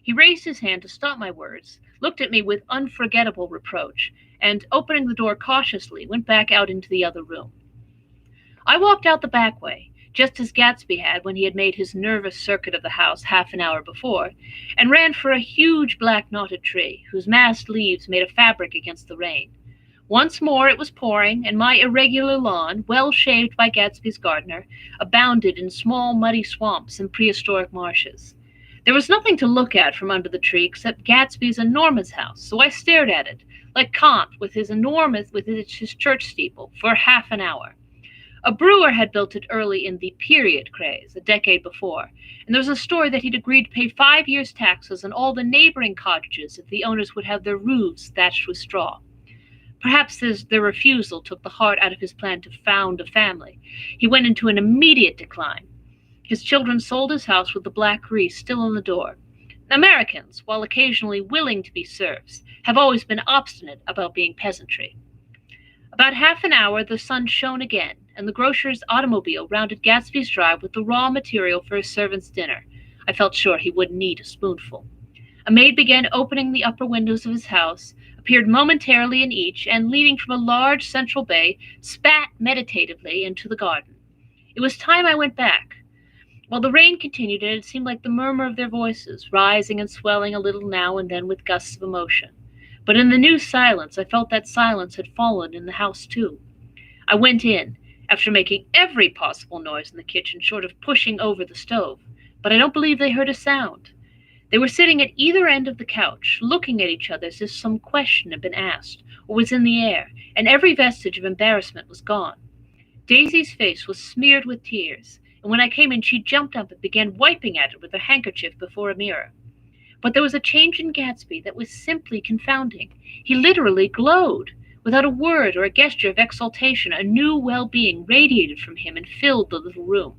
He raised his hand to stop my words, looked at me with unforgettable reproach, and, opening the door cautiously, went back out into the other room. I walked out the back way, just as Gatsby had when he had made his nervous circuit of the house half an hour before, and ran for a huge black knotted tree, whose massed leaves made a fabric against the rain. Once more it was pouring, and my irregular lawn, well shaved by Gatsby's gardener, abounded in small muddy swamps and prehistoric marshes. There was nothing to look at from under the tree except Gatsby's enormous house, so I stared at it, like Kant with his church steeple, for half an hour. A brewer had built it early in the period craze, a decade before, and there was a story that he'd agreed to pay 5 years' taxes on all the neighboring cottages if the owners would have their roofs thatched with straw. Perhaps their refusal took the heart out of his plan to found a family. He went into an immediate decline. His children sold his house with the black wreath still on the door. Americans, while occasionally willing to be serfs, have always been obstinate about being peasantry. About half an hour the sun shone again, and the grocer's automobile rounded Gatsby's drive with the raw material for his servant's dinner. I felt sure he wouldn't need a spoonful. A maid began opening the upper windows of his house, appeared momentarily in each, and, leaning from a large central bay, spat meditatively into the garden. It was time I went back. While the rain continued, it seemed like the murmur of their voices, rising and swelling a little now and then with gusts of emotion. But in the new silence, I felt that silence had fallen in the house too. I went in, after making every possible noise in the kitchen short of pushing over the stove, but I don't believe they heard a sound. They were sitting at either end of the couch, looking at each other as if some question had been asked, or was in the air, and every vestige of embarrassment was gone. Daisy's face was smeared with tears, and when I came in she jumped up and began wiping at it with her handkerchief before a mirror. But there was a change in Gatsby that was simply confounding. He literally glowed. Without a word or a gesture of exultation, a new well-being radiated from him and filled the little room.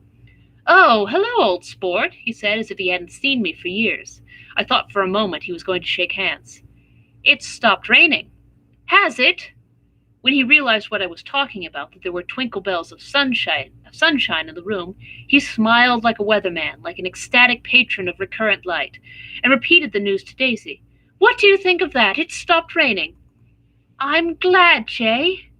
"Oh, hello, old sport," he said, as if he hadn't seen me for years. I thought for a moment he was going to shake hands. "It's stopped raining." "Has it?" When he realized what I was talking about, that there were twinkle bells of sunshine in the room, he smiled like a weatherman, like an ecstatic patron of recurrent light, and repeated the news to Daisy. "What do you think of that? It's stopped raining." "I'm glad, Jay."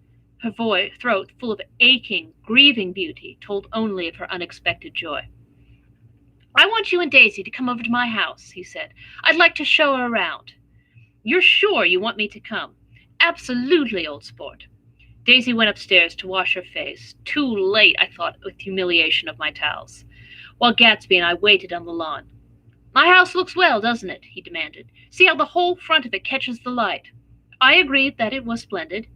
Her throat, full of aching, grieving beauty, told only of her unexpected joy. "I want you and Daisy to come over to my house," he said. "I'd like to show her around." "You're sure you want me to come?" "Absolutely, old sport." Daisy went upstairs to wash her face. Too late, I thought, with humiliation of my towels, while Gatsby and I waited on the lawn. "My house looks well, doesn't it?" he demanded. "See how the whole front of it catches the light." I agreed that it was splendid.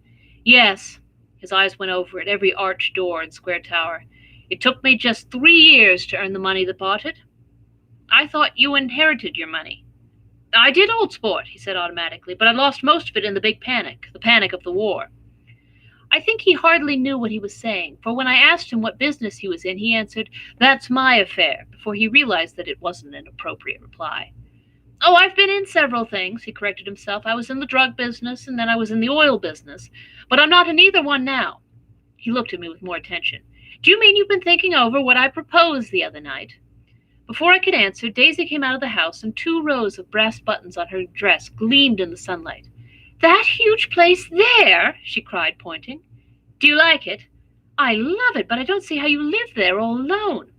"Yes." His eyes went over at every arched door and square tower. "It took me just 3 years to earn the money that bought it." "I thought you inherited your money." "I did, old sport," he said automatically, "but I lost most of it in the big panic, the panic of the war." I think he hardly knew what he was saying, for when I asked him what business he was in, he answered, "That's my affair," before he realized that it wasn't an appropriate reply. "Oh, I've been in several things," he corrected himself. "I was in the drug business, and then I was in the oil business, but I'm not in either one now." He looked at me with more attention. "Do you mean you've been thinking over what I proposed the other night?" Before I could answer, Daisy came out of the house, and 2 rows of brass buttons on her dress gleamed in the sunlight. "That huge place there?" she cried, pointing. "Do you like it?" "I love it, but I don't see how you live there all alone."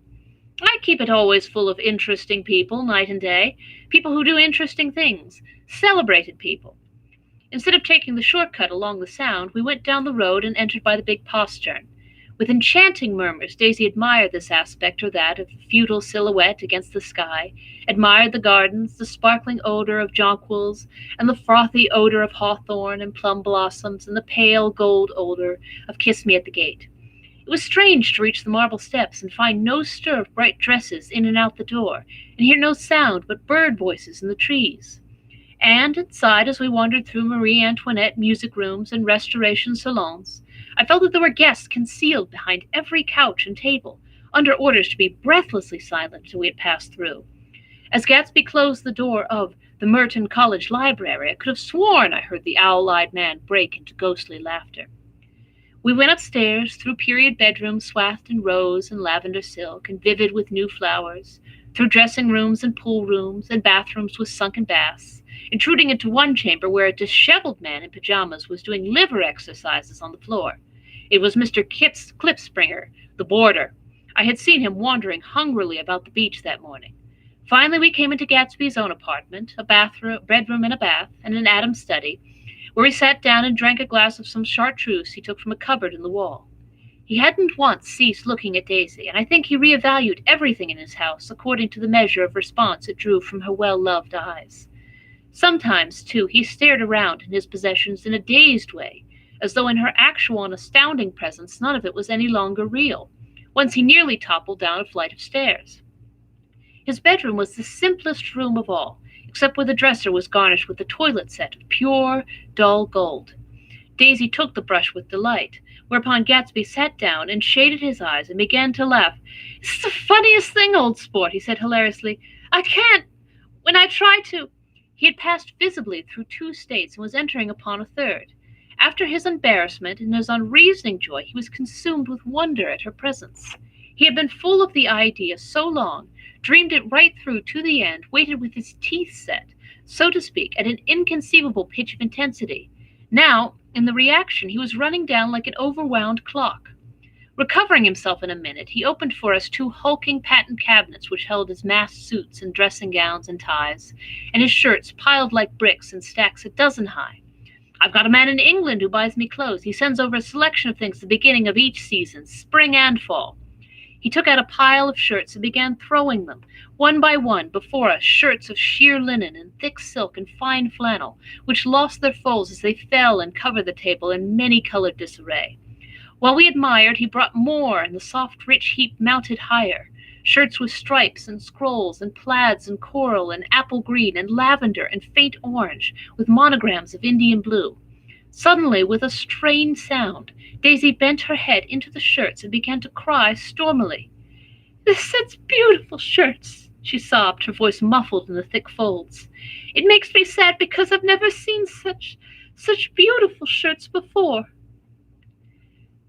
"I keep it always full of interesting people, night and day. People who do interesting things. Celebrated people." Instead of taking the short-cut along the Sound, we went down the road and entered by the big postern. With enchanting murmurs, Daisy admired this aspect or that of the feudal silhouette against the sky, admired the gardens, the sparkling odor of jonquils, and the frothy odor of hawthorn and plum blossoms, and the pale gold odor of kiss me at the gate. It was strange to reach the marble steps and find no stir of bright dresses in and out the door, and hear no sound but bird voices in the trees. And inside, as we wandered through Marie Antoinette music rooms and restoration salons, I felt that there were guests concealed behind every couch and table, under orders to be breathlessly silent till we had passed through. As Gatsby closed the door of the Merton College Library, I could have sworn I heard the owl-eyed man break into ghostly laughter. We went upstairs, through period bedrooms swathed in rose and lavender silk and vivid with new flowers, through dressing rooms and pool rooms and bathrooms with sunken baths, intruding into one chamber where a disheveled man in pajamas was doing liver exercises on the floor. It was Mr. Klipspringer, the boarder. I had seen him wandering hungrily about the beach that morning. Finally, we came into Gatsby's own apartment, a bedroom and a bath, and an Adam's study, where he sat down and drank a glass of some chartreuse he took from a cupboard in the wall. He hadn't once ceased looking at Daisy, and I think he reevaluated everything in his house according to the measure of response it drew from her well-loved eyes. Sometimes, too, he stared around in his possessions in a dazed way, as though in her actual and astounding presence none of it was any longer real. Once he nearly toppled down a flight of stairs. His bedroom was the simplest room of all, except where the dresser was garnished with a toilet set of pure, dull gold. Daisy took the brush with delight, whereupon Gatsby sat down and shaded his eyes and began to laugh. "This is the funniest thing, old sport," he said hilariously. "I can't. When I try to—" He had passed visibly through 2 states and was entering upon a third. After his embarrassment and his unreasoning joy, he was consumed with wonder at her presence. He had been full of the idea so long, dreamed it right through to the end, waited with his teeth set, so to speak, at an inconceivable pitch of intensity. Now, in the reaction, he was running down like an overwound clock. Recovering himself in a minute, he opened for us 2 hulking patent cabinets which held his massed suits and dressing gowns and ties, and his shirts piled like bricks in stacks a dozen high. "I've got a man in England who buys me clothes. He sends over a selection of things at the beginning of each season, spring and fall." He took out a pile of shirts and began throwing them, one by one, before us, shirts of sheer linen and thick silk and fine flannel, which lost their folds as they fell and covered the table in many-colored disarray. While we admired, he brought more, and the soft, rich heap mounted higher, shirts with stripes and scrolls and plaids and coral and apple green and lavender and faint orange, with monograms of Indian blue. Suddenly, with a strained sound, Daisy bent her head into the shirts and began to cry stormily. "This sets beautiful shirts," she sobbed, her voice muffled in the thick folds. "It makes me sad because I've never seen such beautiful shirts before."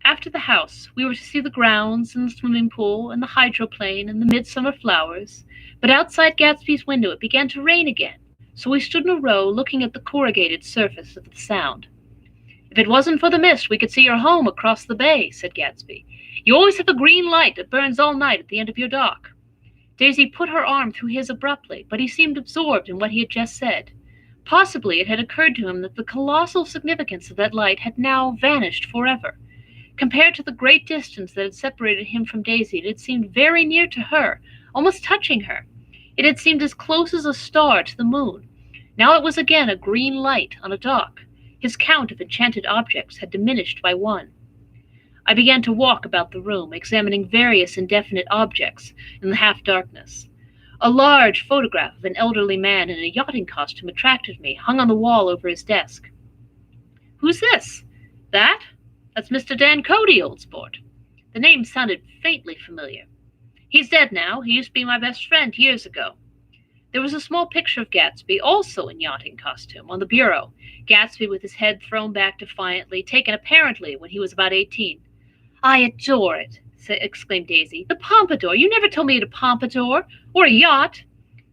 After the house, we were to see the grounds and the swimming pool and the hydroplane and the midsummer flowers, but outside Gatsby's window it began to rain again, so we stood in a row looking at the corrugated surface of the Sound. "If it wasn't for the mist, we could see your home across the bay," said Gatsby. "You always have a green light that burns all night at the end of your dock." Daisy put her arm through his abruptly, but he seemed absorbed in what he had just said. Possibly it had occurred to him that the colossal significance of that light had now vanished forever. Compared to the great distance that had separated him from Daisy, it had seemed very near to her, almost touching her. It had seemed as close as a star to the moon. Now it was again a green light on a dock. His count of enchanted objects had diminished by 1. I began to walk about the room, examining various indefinite objects in the half-darkness. A large photograph of an elderly man in a yachting costume attracted me, hung on the wall over his desk. "Who's this?" "That? That's Mr. Dan Cody, old sport." The name sounded faintly familiar. "He's dead now. He used to be my best friend years ago." There was a small picture of Gatsby, also in yachting costume, on the bureau. Gatsby with his head thrown back defiantly, taken apparently when he was about 18. "I adore it," exclaimed Daisy. "The pompadour! You never told me you had a pompadour, or a yacht."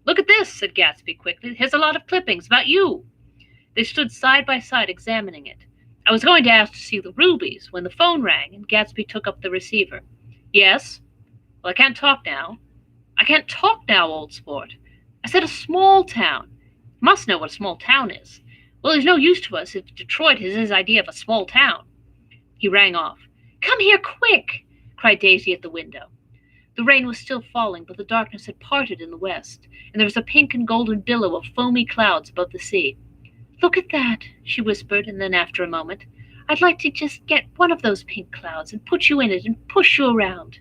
"Look at this," said Gatsby quickly. "Here's a lot of clippings about you." They stood side by side examining it. I was going to ask to see the rubies when the phone rang and Gatsby took up the receiver. Yes? Well, I can't talk now. I can't talk now, old sport. I said a small town. You must know what a small town is. Well, he's no use to us if Detroit is his idea of a small town. He rang off. Come here, quick! Cried Daisy at the window. The rain was still falling, but the darkness had parted in the west, and there was a pink and golden billow of foamy clouds above the sea. Look at that, she whispered, and then after a moment, I'd like to just get one of those pink clouds and put you in it and push you around.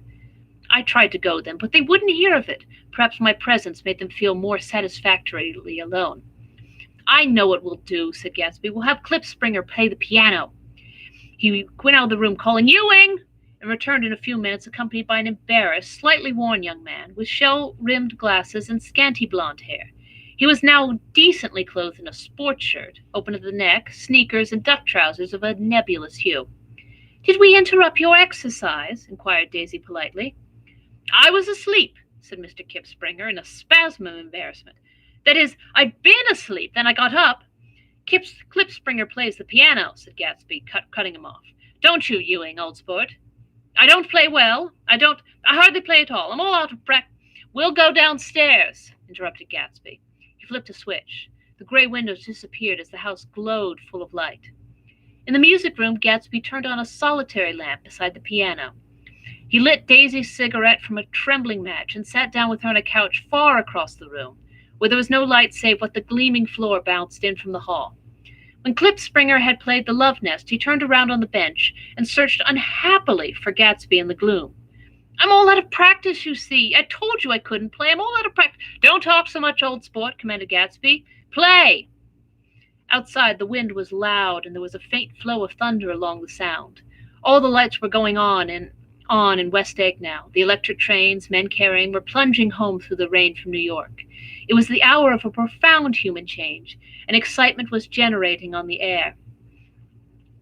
I tried to goad them, but they wouldn't hear of it. Perhaps my presence made them feel more satisfactorily alone. I know what we'll do, said Gatsby. We'll have Klipspringer play the piano. He went out of the room calling, Ewing! And returned in a few minutes accompanied by an embarrassed, slightly worn young man with shell-rimmed glasses and scanty blonde hair. He was now decently clothed in a sports shirt, open at the neck, sneakers, and duck trousers of a nebulous hue. Did we interrupt your exercise? Inquired Daisy politely. I was asleep, said Mr. Klipspringer in a spasm of embarrassment. That is, I'd been asleep, then I got up. Klipspringer plays the piano, said Gatsby, cutting him off. Don't you, Ewing, old sport? I don't play well. I hardly play at all. I'm all out of practice. We'll go downstairs, interrupted Gatsby. He flipped a switch. The gray windows disappeared as the house glowed full of light. In the music room, Gatsby turned on a solitary lamp beside the piano. He lit Daisy's cigarette from a trembling match and sat down with her on a couch far across the room, where there was no light save what the gleaming floor bounced in from the hall. When Klipspringer had played the Love Nest, he turned around on the bench and searched unhappily for Gatsby in the gloom. I'm all out of practice, you see. I told you I couldn't play. I'm all out of practice. Don't talk so much, old sport, commanded Gatsby. Play! Outside, the wind was loud, and there was a faint flow of thunder along the sound. All the lights were going on in West Egg now. The electric trains, men carrying, were plunging home through the rain from New York. It was the hour of a profound human change, and excitement was generating on the air.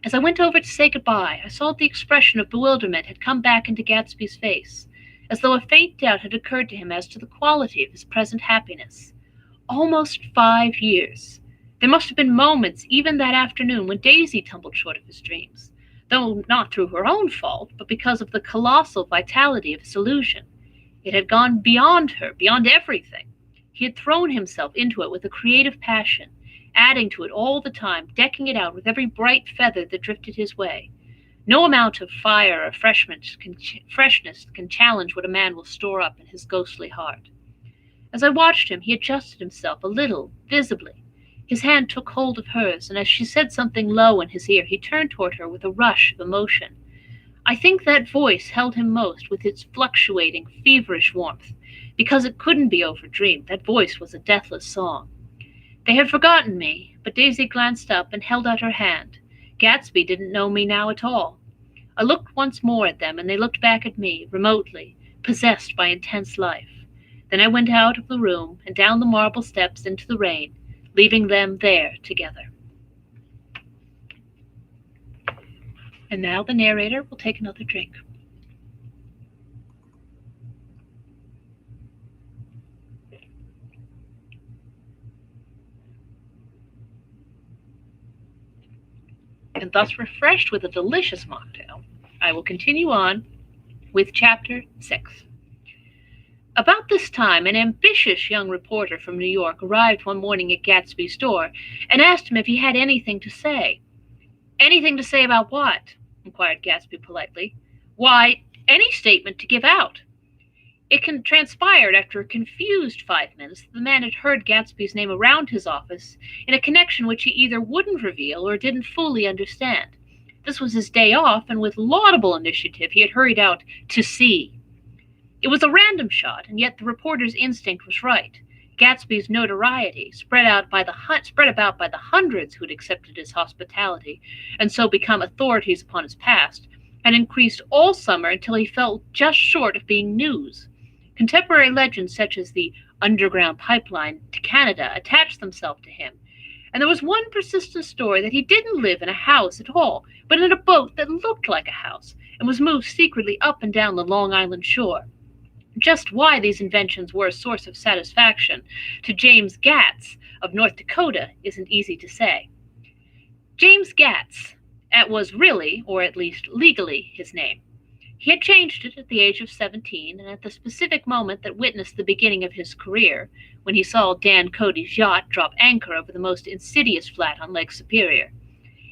As I went over to say goodbye, I saw the expression of bewilderment had come back into Gatsby's face, as though a faint doubt had occurred to him as to the quality of his present happiness. Almost 5 years. There must have been moments, even that afternoon, when Daisy tumbled short of his dreams, though not through her own fault, but because of the colossal vitality of his illusion. It had gone beyond her, beyond everything. He had thrown himself into it with a creative passion, adding to it all the time, decking it out with every bright feather that drifted his way. No amount of fire or freshness can challenge what a man will store up in his ghostly heart. As I watched him, he adjusted himself a little, visibly. His hand took hold of hers, and as she said something low in his ear, he turned toward her with a rush of emotion. I think that voice held him most with its fluctuating, feverish warmth, because it couldn't be overdreamed. That voice was a deathless song. They had forgotten me, but Daisy glanced up and held out her hand. Gatsby didn't know me now at all. I looked once more at them, and they looked back at me, remotely, possessed by intense life. Then I went out of the room and down the marble steps into the rain, leaving them there together. And now the narrator will take another drink. And thus refreshed with a delicious mocktail, I will continue on with Chapter 6. About this time, an ambitious young reporter from New York arrived one morning at Gatsby's door and asked him if he had anything to say. Anything to say about what? Inquired Gatsby politely. Why, any statement to give out. It transpired after a confused 5 minutes that the man had heard Gatsby's name around his office in a connection which he either wouldn't reveal or didn't fully understand. This was his day off, and with laudable initiative he had hurried out to see. It was a random shot, and yet the reporter's instinct was right. Gatsby's notoriety, spread about by the hundreds who had accepted his hospitality, and so become authorities upon his past, had increased all summer until he fell just short of being news. Contemporary legends such as the underground pipeline to Canada attached themselves to him, and there was one persistent story that he didn't live in a house at all, but in a boat that looked like a house, and was moved secretly up and down the Long Island shore. Just why these inventions were a source of satisfaction to James Gatz of North Dakota isn't easy to say. James Gatz was really, or at least legally, his name. He had changed it at the age of 17, and at the specific moment that witnessed the beginning of his career, when he saw Dan Cody's yacht drop anchor over the most insidious flat on Lake Superior.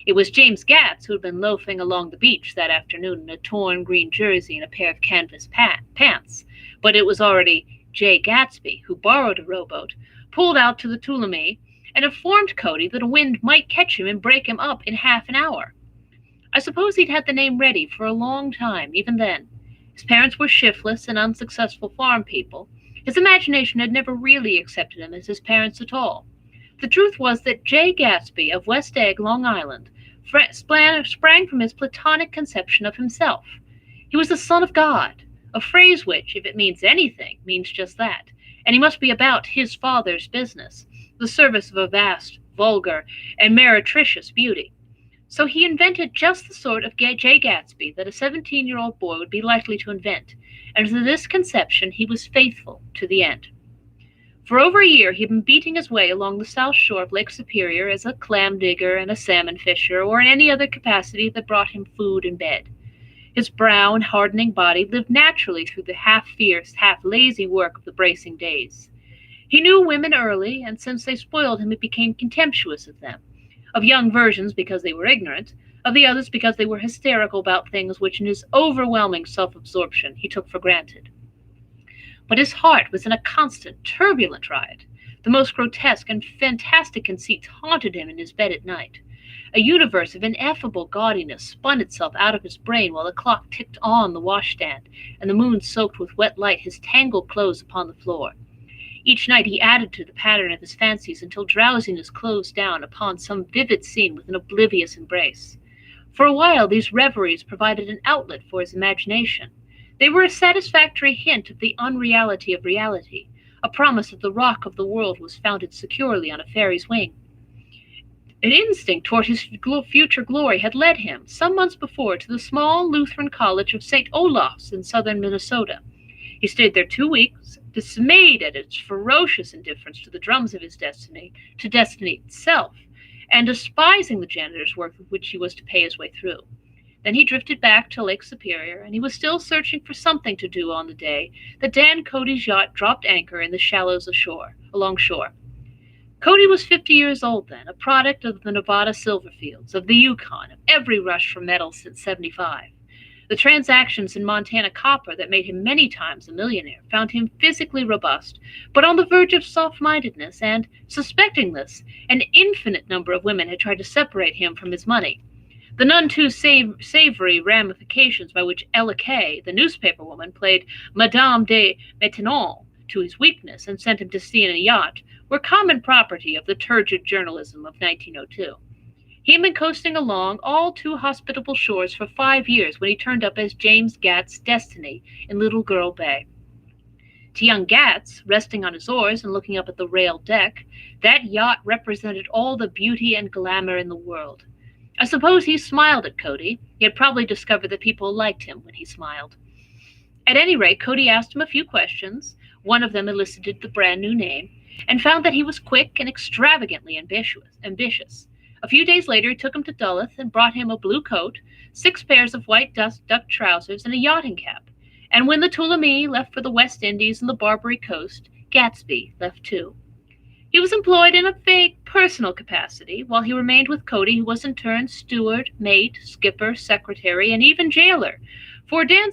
It was James Gatz who had been loafing along the beach that afternoon in a torn green jersey and a pair of canvas pants, but it was already Jay Gatsby who borrowed a rowboat, pulled out to the Tuolumne, and informed Cody that a wind might catch him and break him up in half an hour. I suppose he'd had the name ready for a long time, even then. His parents were shiftless and unsuccessful farm people. His imagination had never really accepted him as his parents at all. The truth was that Jay Gatsby of West Egg, Long Island, sprang from his platonic conception of himself. He was the son of God, a phrase which, if it means anything, means just that, and he must be about his father's business, the service of a vast, vulgar, and meretricious beauty. So he invented just the sort of Jay Gatsby that a 17-year-old boy would be likely to invent, and to this conception he was faithful to the end. For over a year he had been beating his way along the south shore of Lake Superior as a clam digger and a salmon fisher, or in any other capacity that brought him food and bed. His brown, hardening body lived naturally through the half-fierce, half-lazy work of the bracing days. He knew women early, and since they spoiled him, he became contemptuous of them. Of young virgins because they were ignorant, of the others because they were hysterical about things which in his overwhelming self-absorption he took for granted. But his heart was in a constant, turbulent riot. The most grotesque and fantastic conceits haunted him in his bed at night. A universe of ineffable gaudiness spun itself out of his brain while the clock ticked on the washstand, and the moon soaked with wet light his tangled clothes upon the floor. Each night he added to the pattern of his fancies until drowsiness closed down upon some vivid scene with an oblivious embrace. For a while these reveries provided an outlet for his imagination. They were a satisfactory hint of the unreality of reality, a promise that the rock of the world was founded securely on a fairy's wing. An instinct toward his future glory had led him, some months before, to the small Lutheran college of St. Olaf's in southern Minnesota. He stayed there 2 weeks, dismayed at its ferocious indifference to the drums of his destiny, to destiny itself, and despising the janitor's work with which he was to pay his way through. Then he drifted back to Lake Superior, and he was still searching for something to do on the day that Dan Cody's yacht dropped anchor in the shallows along shore. Cody was 50 years old then, a product of the Nevada silver fields, of the Yukon, of every rush for metals since '75. The transactions in Montana copper that made him many times a millionaire found him physically robust, but on the verge of soft-mindedness, and, suspecting this, an infinite number of women had tried to separate him from his money. The none too savory ramifications by which Ella Kay, the newspaper woman, played Madame de Maintenon to his weakness and sent him to sea in a yacht were common property of the turgid journalism of 1902. He had been coasting along all too hospitable shores for 5 years when he turned up as James Gat's Destiny in Little Girl Bay. To young Gatz, resting on his oars and looking up at the railed deck, that yacht represented all the beauty and glamour in the world. I suppose he smiled at Cody. He had probably discovered that people liked him when he smiled. At any rate, Cody asked him a few questions. One of them elicited the brand new name, and found that he was quick and extravagantly ambitious. A few days later, he took him to Duluth and brought him a blue coat, 6 pairs of white duck trousers, and a yachting cap. And when the Tuolumne left for the West Indies and the Barbary Coast, Gatsby left too. He was employed in a vague personal capacity, while he remained with Cody, who was in turn steward, mate, skipper, secretary, and even jailer. For Dan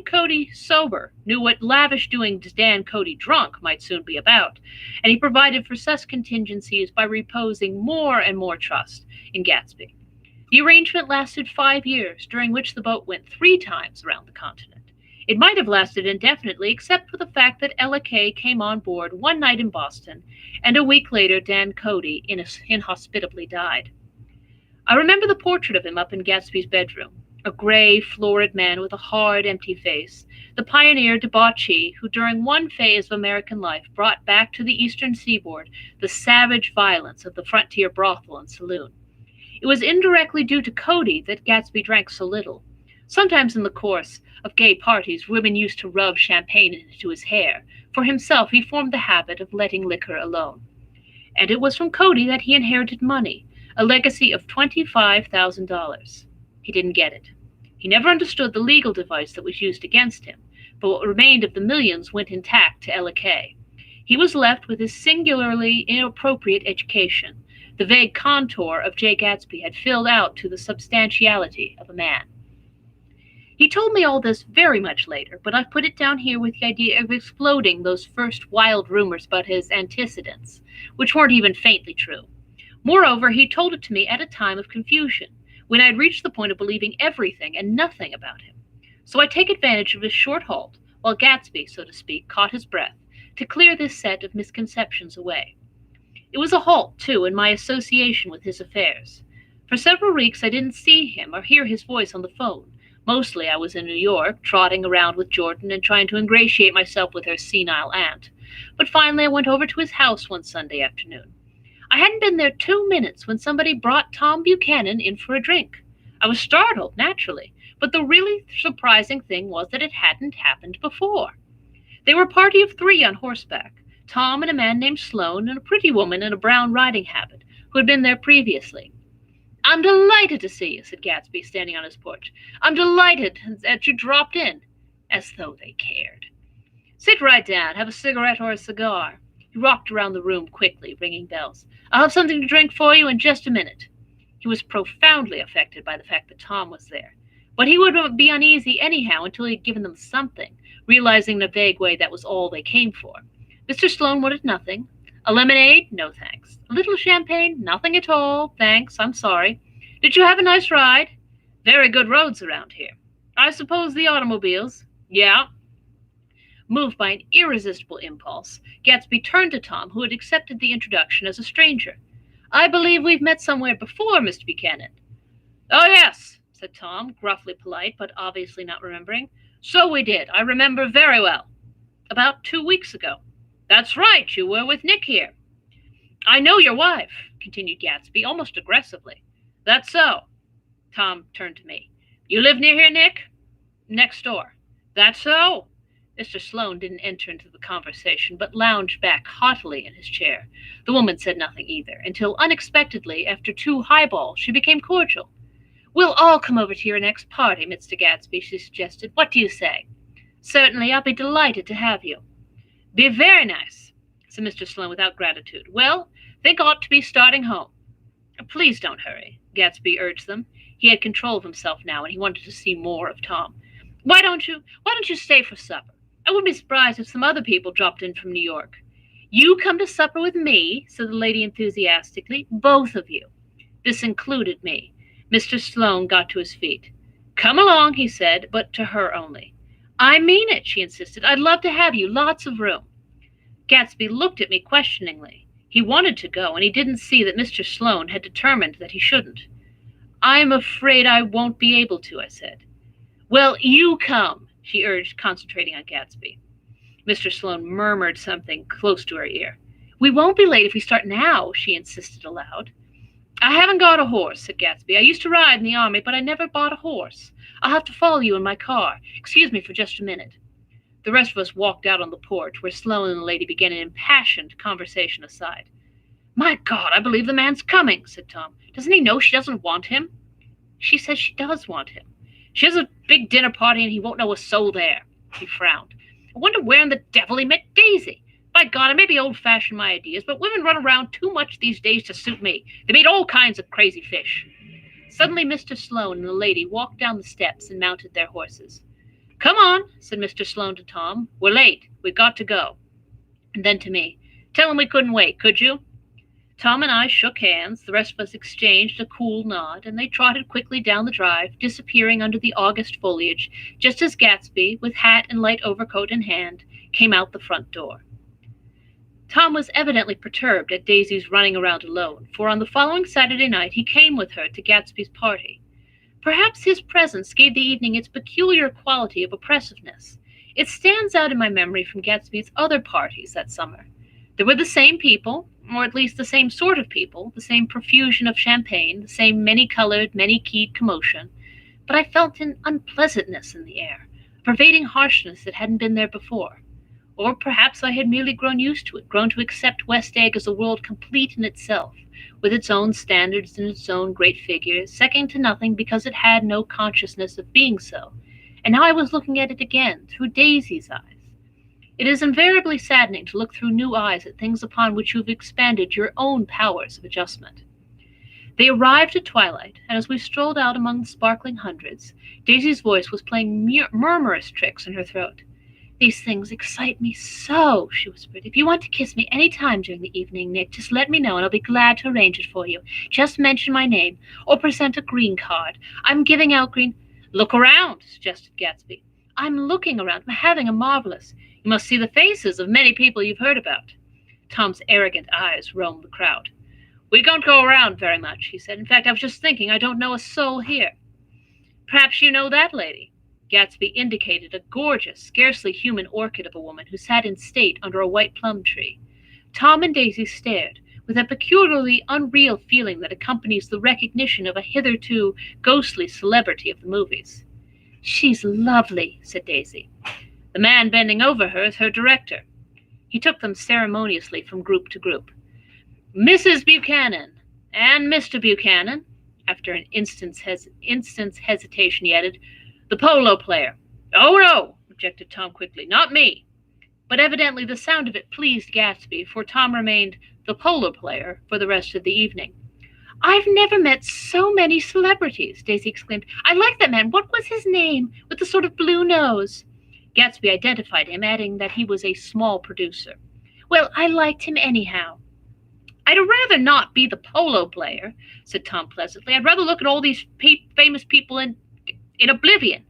Cody sober knew what lavish doing Dan Cody drunk might soon be about, and he provided for such contingencies by reposing more and more trust in Gatsby. The arrangement lasted 5 years, during which the boat went 3 times around the continent. It might have lasted indefinitely, except for the fact that Ella Kay came on board one night in Boston, and a week later Dan Cody inhospitably died. I remember the portrait of him up in Gatsby's bedroom, a gray, florid man with a hard, empty face, the pioneer debauchee who during one phase of American life brought back to the eastern seaboard the savage violence of the frontier brothel and saloon. It was indirectly due to Cody that Gatsby drank so little. Sometimes in the course of gay parties, women used to rub champagne into his hair. For himself, he formed the habit of letting liquor alone. And it was from Cody that he inherited money, a legacy of $25,000. He didn't get it. He never understood the legal device that was used against him, but what remained of the millions went intact to Ella Kay. He was left with his singularly inappropriate education. The vague contour of Jay Gatsby had filled out to the substantiality of a man. He told me all this very much later, but I've put it down here with the idea of exploding those first wild rumors about his antecedents, which weren't even faintly true. Moreover, he told it to me at a time of confusion, when I had reached the point of believing everything and nothing about him. So I take advantage of his short halt, while Gatsby, so to speak, caught his breath, to clear this set of misconceptions away. It was a halt, too, in my association with his affairs. For several weeks I didn't see him or hear his voice on the phone. Mostly I was in New York, trotting around with Jordan and trying to ingratiate myself with her senile aunt. But finally I went over to his house one Sunday afternoon. I hadn't been there 2 minutes when somebody brought Tom Buchanan in for a drink. I was startled, naturally, but the really surprising thing was that it hadn't happened before. They were a party of 3 on horseback, Tom and a man named Sloane and a pretty woman in a brown riding habit who had been there previously. "I'm delighted to see you," said Gatsby, standing on his porch. "I'm delighted that you dropped in." As though they cared. "Sit right down. Have a cigarette or a cigar." He walked around the room quickly, ringing bells. "I'll have something to drink for you in just a minute." He was profoundly affected by the fact that Tom was there. But he would be uneasy anyhow until he had given them something, realizing in a vague way that was all they came for. Mr. Sloane wanted nothing. A lemonade? No, thanks. A little champagne? Nothing at all, thanks. I'm sorry. Did you have a nice ride? Very good roads around here. I suppose the automobiles? Yeah. Moved by an irresistible impulse, Gatsby turned to Tom, who had accepted the introduction as a stranger. "I believe we've met somewhere before, Mr. Buchanan." "Oh, yes," said Tom, gruffly polite, but obviously not remembering. "So we did. I remember very well." "About 2 weeks ago." "That's right. You were with Nick here." "I know your wife," continued Gatsby, almost aggressively. "That's so." Tom turned to me. "You live near here, Nick?" "Next door." "That's so." Mr. Sloane didn't enter into the conversation, but lounged back haughtily in his chair. The woman said nothing either, until unexpectedly, after 2 highballs, she became cordial. "We'll all come over to your next party, Mr. Gatsby," she suggested. "What do you say?" "Certainly, I'll be delighted to have you." "Be very nice," said Mr. Sloane without gratitude. "Well, think ought to be starting home." "Please don't hurry," Gatsby urged them. He had control of himself now, and he wanted to see more of Tom. Why don't you stay for supper? I wouldn't be surprised if some other people dropped in from New York." "You come to supper with me," said the lady enthusiastically. "Both of you." This included me. Mr. Sloane got to his feet. "Come along," he said, but to her only. "I mean it," she insisted. "I'd love to have you. Lots of room." Gatsby looked at me questioningly. He wanted to go, and he didn't see that Mr. Sloane had determined that he shouldn't. "I'm afraid I won't be able to," I said. "Well, you come," she urged, concentrating on Gatsby. Mr. Sloane murmured something close to her ear. "We won't be late if we start now," she insisted aloud. "I haven't got a horse," said Gatsby. "I used to ride in the army, but I never bought a horse. I'll have to follow you in my car. Excuse me for just a minute." The rest of us walked out on the porch, where Sloane and the lady began an impassioned conversation aside. "My God, I believe the man's coming," said Tom. "Doesn't he know she doesn't want him?" "She says she does want him." "She has a big dinner party, and he won't know a soul there." He frowned. "I wonder where in the devil he met Daisy. By God, I may be old-fashioned my ideas, but women run around too much these days to suit me. They meet all kinds of crazy fish." Suddenly Mr. Sloane and the lady walked down the steps and mounted their horses. "Come on," said Mr. Sloane to Tom. "We're late. We've got to go." And then to me, "Tell him we couldn't wait, could you?" Tom and I shook hands, the rest of us exchanged a cool nod, and they trotted quickly down the drive, disappearing under the August foliage, just as Gatsby, with hat and light overcoat in hand, came out the front door. Tom was evidently perturbed at Daisy's running around alone, for on the following Saturday night he came with her to Gatsby's party. Perhaps his presence gave the evening its peculiar quality of oppressiveness. It stands out in my memory from Gatsby's other parties that summer. There were the same people, or at least the same sort of people, the same profusion of champagne, the same many-colored, many-keyed commotion, but I felt an unpleasantness in the air, a pervading harshness that hadn't been there before. Or perhaps I had merely grown used to it, grown to accept West Egg as a world complete in itself, with its own standards and its own great figures, second to nothing because it had no consciousness of being so. And now I was looking at it again, through Daisy's eyes. It is invariably saddening to look through new eyes at things upon which you have expanded your own powers of adjustment. They arrived at twilight, and as we strolled out among the sparkling hundreds, Daisy's voice was playing murmurous tricks in her throat. "These things excite me so," she whispered. "If you want to kiss me any time during the evening, Nick, just let me know and I'll be glad to arrange it for you. Just mention my name, or present a green card. I'm giving out green—" "Look around," suggested Gatsby. "I'm looking around. I'm having a marvelous—" "You must see the faces of many people you've heard about." Tom's arrogant eyes roamed the crowd. "We don't go around very much," he said. "In fact, I was just thinking I don't know a soul here." "Perhaps you know that lady." Gatsby indicated a gorgeous, scarcely human orchid of a woman who sat in state under a white plum tree. Tom and Daisy stared, with that peculiarly unreal feeling that accompanies the recognition of a hitherto ghostly celebrity of the movies. "She's lovely," said Daisy. "The man bending over her is her director." He took them ceremoniously from group to group. "Mrs. Buchanan and Mr. Buchanan." After an instant's hesitation, he added, "The polo player." "Oh, no," objected Tom quickly, "not me." But evidently the sound of it pleased Gatsby, for Tom remained the polo player for the rest of the evening. "I've never met so many celebrities," Daisy exclaimed. "I like that man. What was his name, with the sort of blue nose?" Gatsby identified him, adding that he was a small producer. "Well, I liked him anyhow." "I'd rather not be the polo player," said Tom pleasantly. "I'd rather look at all these famous people in oblivion."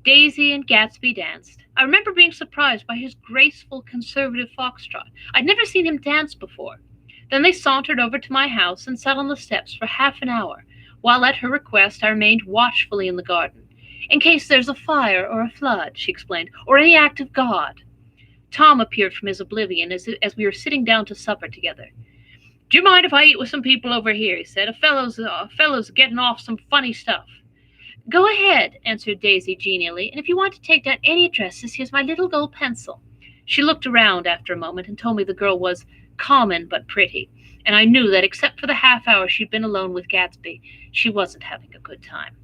Daisy and Gatsby danced. I remember being surprised by his graceful, conservative foxtrot. I'd never seen him dance before. Then they sauntered over to my house and sat on the steps for half an hour, while at her request I remained watchfully in the garden. "In case there's a fire or a flood," she explained, "or any act of God." Tom appeared from his oblivion as we were sitting down to supper together. "Do you mind if I eat with some people over here?" he said. A fellow's getting off some funny stuff." "Go ahead," answered Daisy genially, "and if you want to take down any addresses, here's my little gold pencil." She looked around after a moment and told me the girl was common but pretty, and I knew that except for the half hour she'd been alone with Gatsby, she wasn't having a good time.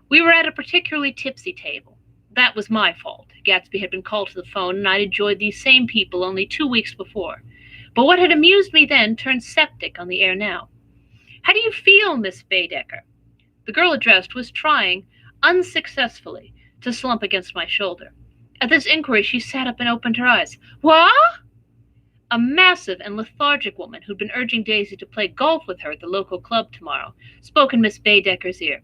We were at a particularly tipsy table. That was my fault. Gatsby had been called to the phone, and I'd enjoyed these same people only 2 weeks before. But what had amused me then turned septic on the air now. "How do you feel, Miss Baedeker?" The girl addressed was trying, unsuccessfully, to slump against my shoulder. At this inquiry she sat up and opened her eyes. "What?" A massive and lethargic woman who'd been urging Daisy to play golf with her at the local club tomorrow spoke in Miss Baedeker's ear.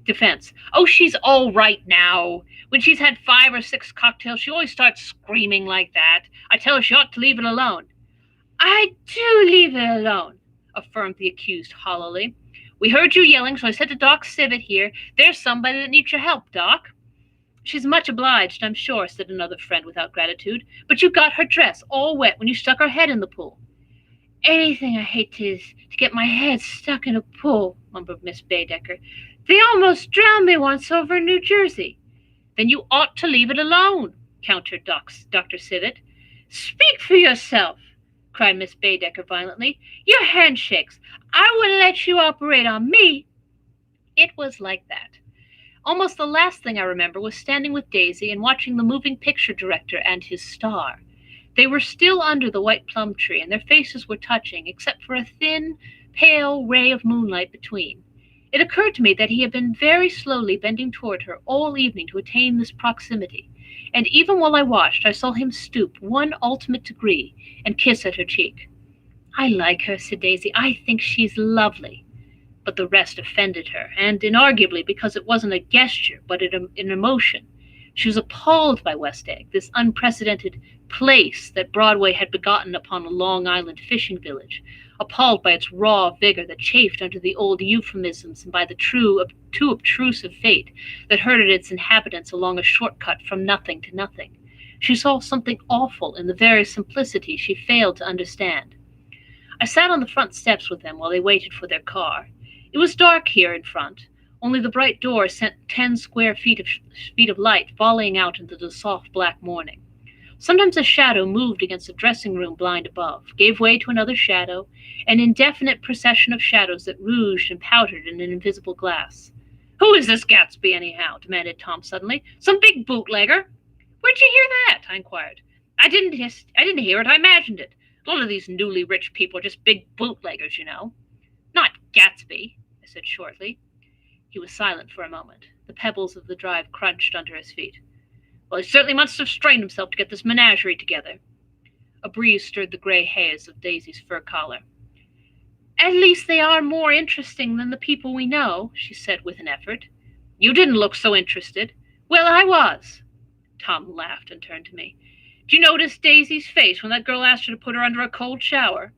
Defense. "Oh, she's all right now. When she's had 5 or 6 cocktails, she always starts screaming like that. I tell her she ought to leave it alone." "I do leave it alone," affirmed the accused hollowly. "We heard you yelling, so I said to Doc Sibbett here, 'There's somebody that needs your help, Doc.'" "She's much obliged, I'm sure," said another friend without gratitude. "But you got her dress all wet when you stuck her head in the pool." "Anything I hate is to get my head stuck in a pool," mumbled Miss Baedeker. "They almost drowned me once over in New Jersey." "Then you ought to leave it alone," countered Dr. Sibbett. "Speak for yourself," cried Miss Baedeker violently. "Your handshakes. I wouldn't let you operate on me." It was like that. Almost the last thing I remember was standing with Daisy and watching the moving picture director and his star. They were still under the white plum tree, and their faces were touching, except for a thin, pale ray of moonlight between. It occurred to me that he had been very slowly bending toward her all evening to attain this proximity, and even while I watched, I saw him stoop one ultimate degree and kiss at her cheek. "I like her," said Daisy. "I think she's lovely." But the rest offended her, and inarguably because it wasn't a gesture, but an emotion. She was appalled by West Egg, this unprecedented place that Broadway had begotten upon a Long Island fishing village, appalled by its raw vigor that chafed under the old euphemisms and by the too obtrusive fate that herded its inhabitants along a shortcut from nothing to nothing. She saw something awful in the very simplicity she failed to understand. I sat on the front steps with them while they waited for their car. It was dark here in front. Only the bright door sent 10 square feet of light volleying out into the soft black morning. Sometimes a shadow moved against the dressing-room blind above, gave way to another shadow, an indefinite procession of shadows that rouged and powdered in an invisible glass. "Who is this Gatsby, anyhow?" demanded Tom suddenly. "Some big bootlegger?" "Where'd you hear that?" I inquired. I didn't hear it, I imagined it. A lot of these newly rich people are just big bootleggers, you know." "Not Gatsby," I said shortly. He was silent for a moment. The pebbles of the drive crunched under his feet. "Well, he certainly must have strained himself to get this menagerie together." A breeze stirred the gray haze of Daisy's fur collar. "At least they are more interesting than the people we know," she said with an effort. "You didn't look so interested." "Well, I was." Tom laughed and turned to me. "Did you notice Daisy's face when that girl asked her to put her under a cold shower?"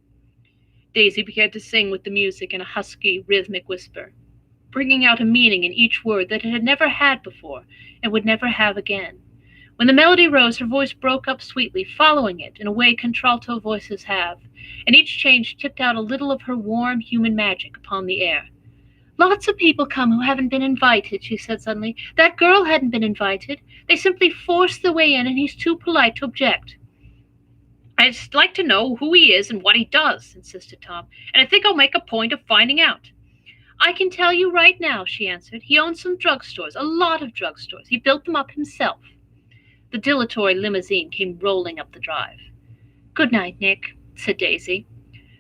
Daisy began to sing with the music in a husky, rhythmic whisper, bringing out a meaning in each word that it had never had before and would never have again. When the melody rose, her voice broke up sweetly, following it in a way contralto voices have, and each change tipped out a little of her warm, human magic upon the air. "Lots of people come who haven't been invited," she said suddenly. "That girl hadn't been invited. They simply forced their way in, and he's too polite to object." "I'd like to know who he is and what he does," insisted Tom, "and I think I'll make a point of finding out." "I can tell you right now," she answered. "He owns some drugstores, a lot of drugstores. He built them up himself." The dilatory limousine came rolling up the drive. "Good night, Nick," said Daisy.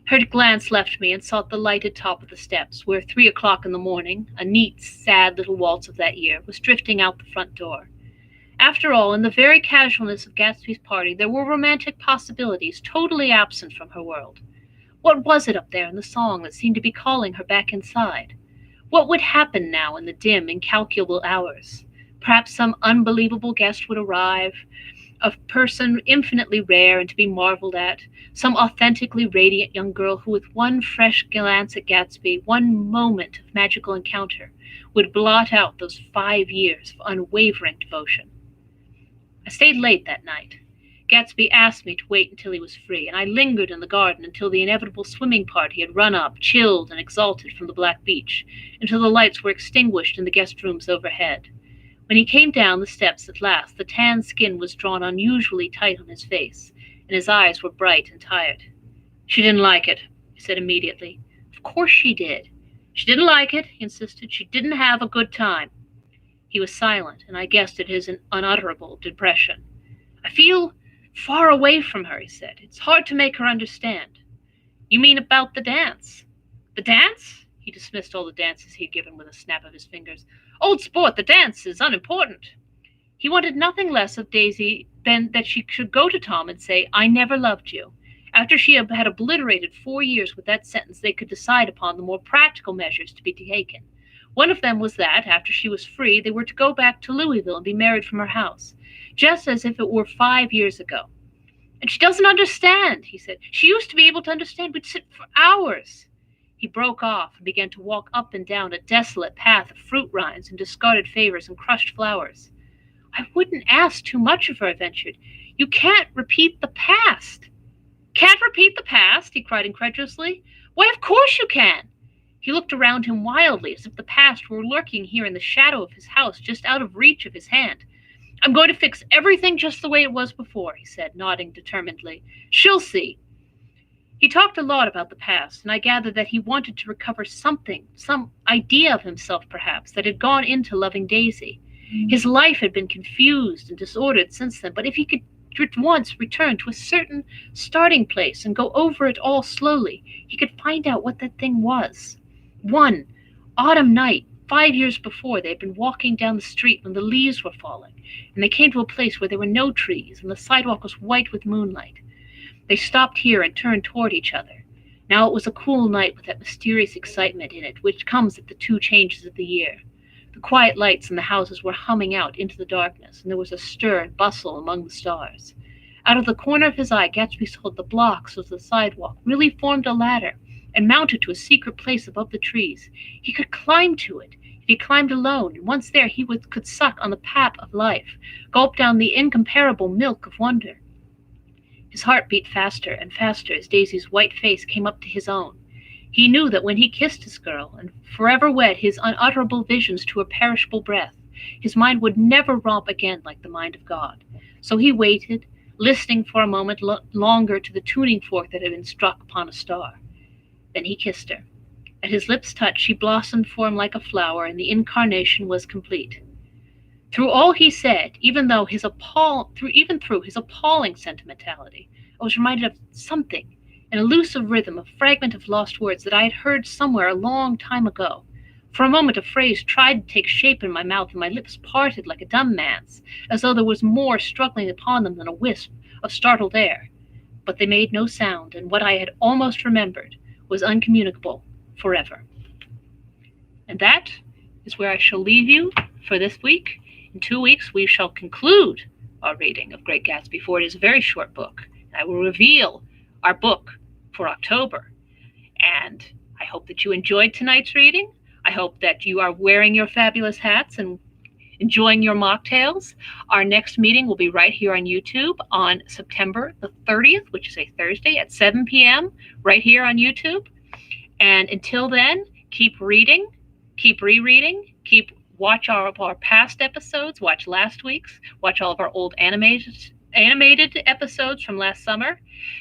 Her glance left me and sought the lighted top of the steps, where 3 o'clock in the morning, a neat, sad little waltz of that year, was drifting out the front door. After all, in the very casualness of Gatsby's party, there were romantic possibilities totally absent from her world. What was it up there in the song that seemed to be calling her back inside? What would happen now in the dim, incalculable hours? Perhaps some unbelievable guest would arrive, a person infinitely rare and to be marveled at, some authentically radiant young girl who, with one fresh glance at Gatsby, one moment of magical encounter, would blot out those 5 years of unwavering devotion. I stayed late that night. Gatsby asked me to wait until he was free, and I lingered in the garden until the inevitable swimming party had run up, chilled and exalted, from the black beach, until the lights were extinguished in the guest rooms overhead. When he came down the steps at last, the tan skin was drawn unusually tight on his face, and his eyes were bright and tired. "She didn't like it," he said immediately. "Of course she did." "She didn't like it," he insisted. "She didn't have a good time." He was silent, and I guessed at his unutterable depression. "I feel far away from her," he said. "It's hard to make her understand." "You mean about the dance?" "The dance?" He dismissed all the dances he'd given with a snap of his fingers. "Old sport, the dance is unimportant." He wanted nothing less of Daisy than that she should go to Tom and say, "I never loved you." After she had obliterated 4 years with that sentence, they could decide upon the more practical measures to be taken. One of them was that, after she was free, they were to go back to Louisville and be married from her house, just as if it were 5 years ago. "And she doesn't understand," he said. "She used to be able to understand. We'd sit for hours." He broke off and began to walk up and down a desolate path of fruit rinds and discarded favors and crushed flowers. "I wouldn't ask too much of her," I ventured. "You can't repeat the past." "Can't repeat the past?" he cried incredulously. "Why, of course you can." He looked around him wildly, as if the past were lurking here in the shadow of his house, just out of reach of his hand. "I'm going to fix everything just the way it was before," he said, nodding determinedly. "She'll see." He talked a lot about the past, and I gathered that he wanted to recover something, some idea of himself perhaps, that had gone into loving Daisy. His life had been confused and disordered since then, but if he could at once return to a certain starting place and go over it all slowly, he could find out what that thing was. One autumn night, 5 years before, they had been walking down the street when the leaves were falling, and they came to a place where there were no trees, and the sidewalk was white with moonlight. They stopped here and turned toward each other. Now it was a cool night with that mysterious excitement in it which comes at the 2 changes of the year. The quiet lights in the houses were humming out into the darkness, and there was a stir and bustle among the stars. Out of the corner of his eye, Gatsby saw the blocks of the sidewalk really formed a ladder and mounted to a secret place above the trees. He could climb to it if he climbed alone, and once there he could suck on the pap of life, gulp down the incomparable milk of wonder. His heart beat faster and faster as Daisy's white face came up to his own. He knew that when he kissed his girl and forever wed his unutterable visions to her perishable breath, his mind would never romp again like the mind of God. So he waited, listening for a moment longer to the tuning fork that had been struck upon a star. Then he kissed her. At his lips' touch she blossomed for him like a flower, and the incarnation was complete. Through all he said, even through his appalling sentimentality, I was reminded of something, an elusive rhythm, a fragment of lost words that I had heard somewhere a long time ago. For a moment a phrase tried to take shape in my mouth, and my lips parted like a dumb man's, as though there was more struggling upon them than a wisp of startled air. But they made no sound, and what I had almost remembered was uncommunicable forever. And that is where I shall leave you for this week. In 2 weeks, we shall conclude our reading of Great Gatsby, for it is a very short book. I will reveal our book for October. And I hope that you enjoyed tonight's reading. I hope that you are wearing your fabulous hats and enjoying your mocktails. Our next meeting will be right here on YouTube on September the 30th, which is a Thursday at 7 p.m., right here on YouTube. And until then, keep reading, keep rereading, watch all of our past episodes, watch last week's, watch all of our old animated episodes from last summer.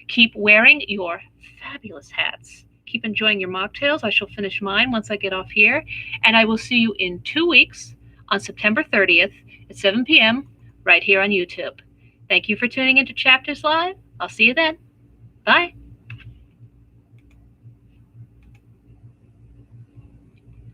Keep wearing your fabulous hats. Keep enjoying your mocktails. I shall finish mine once I get off here. And I will see you in 2 weeks on September 30th at 7 p.m. right here on YouTube. Thank you for tuning into Chapters Live. I'll see you then. Bye.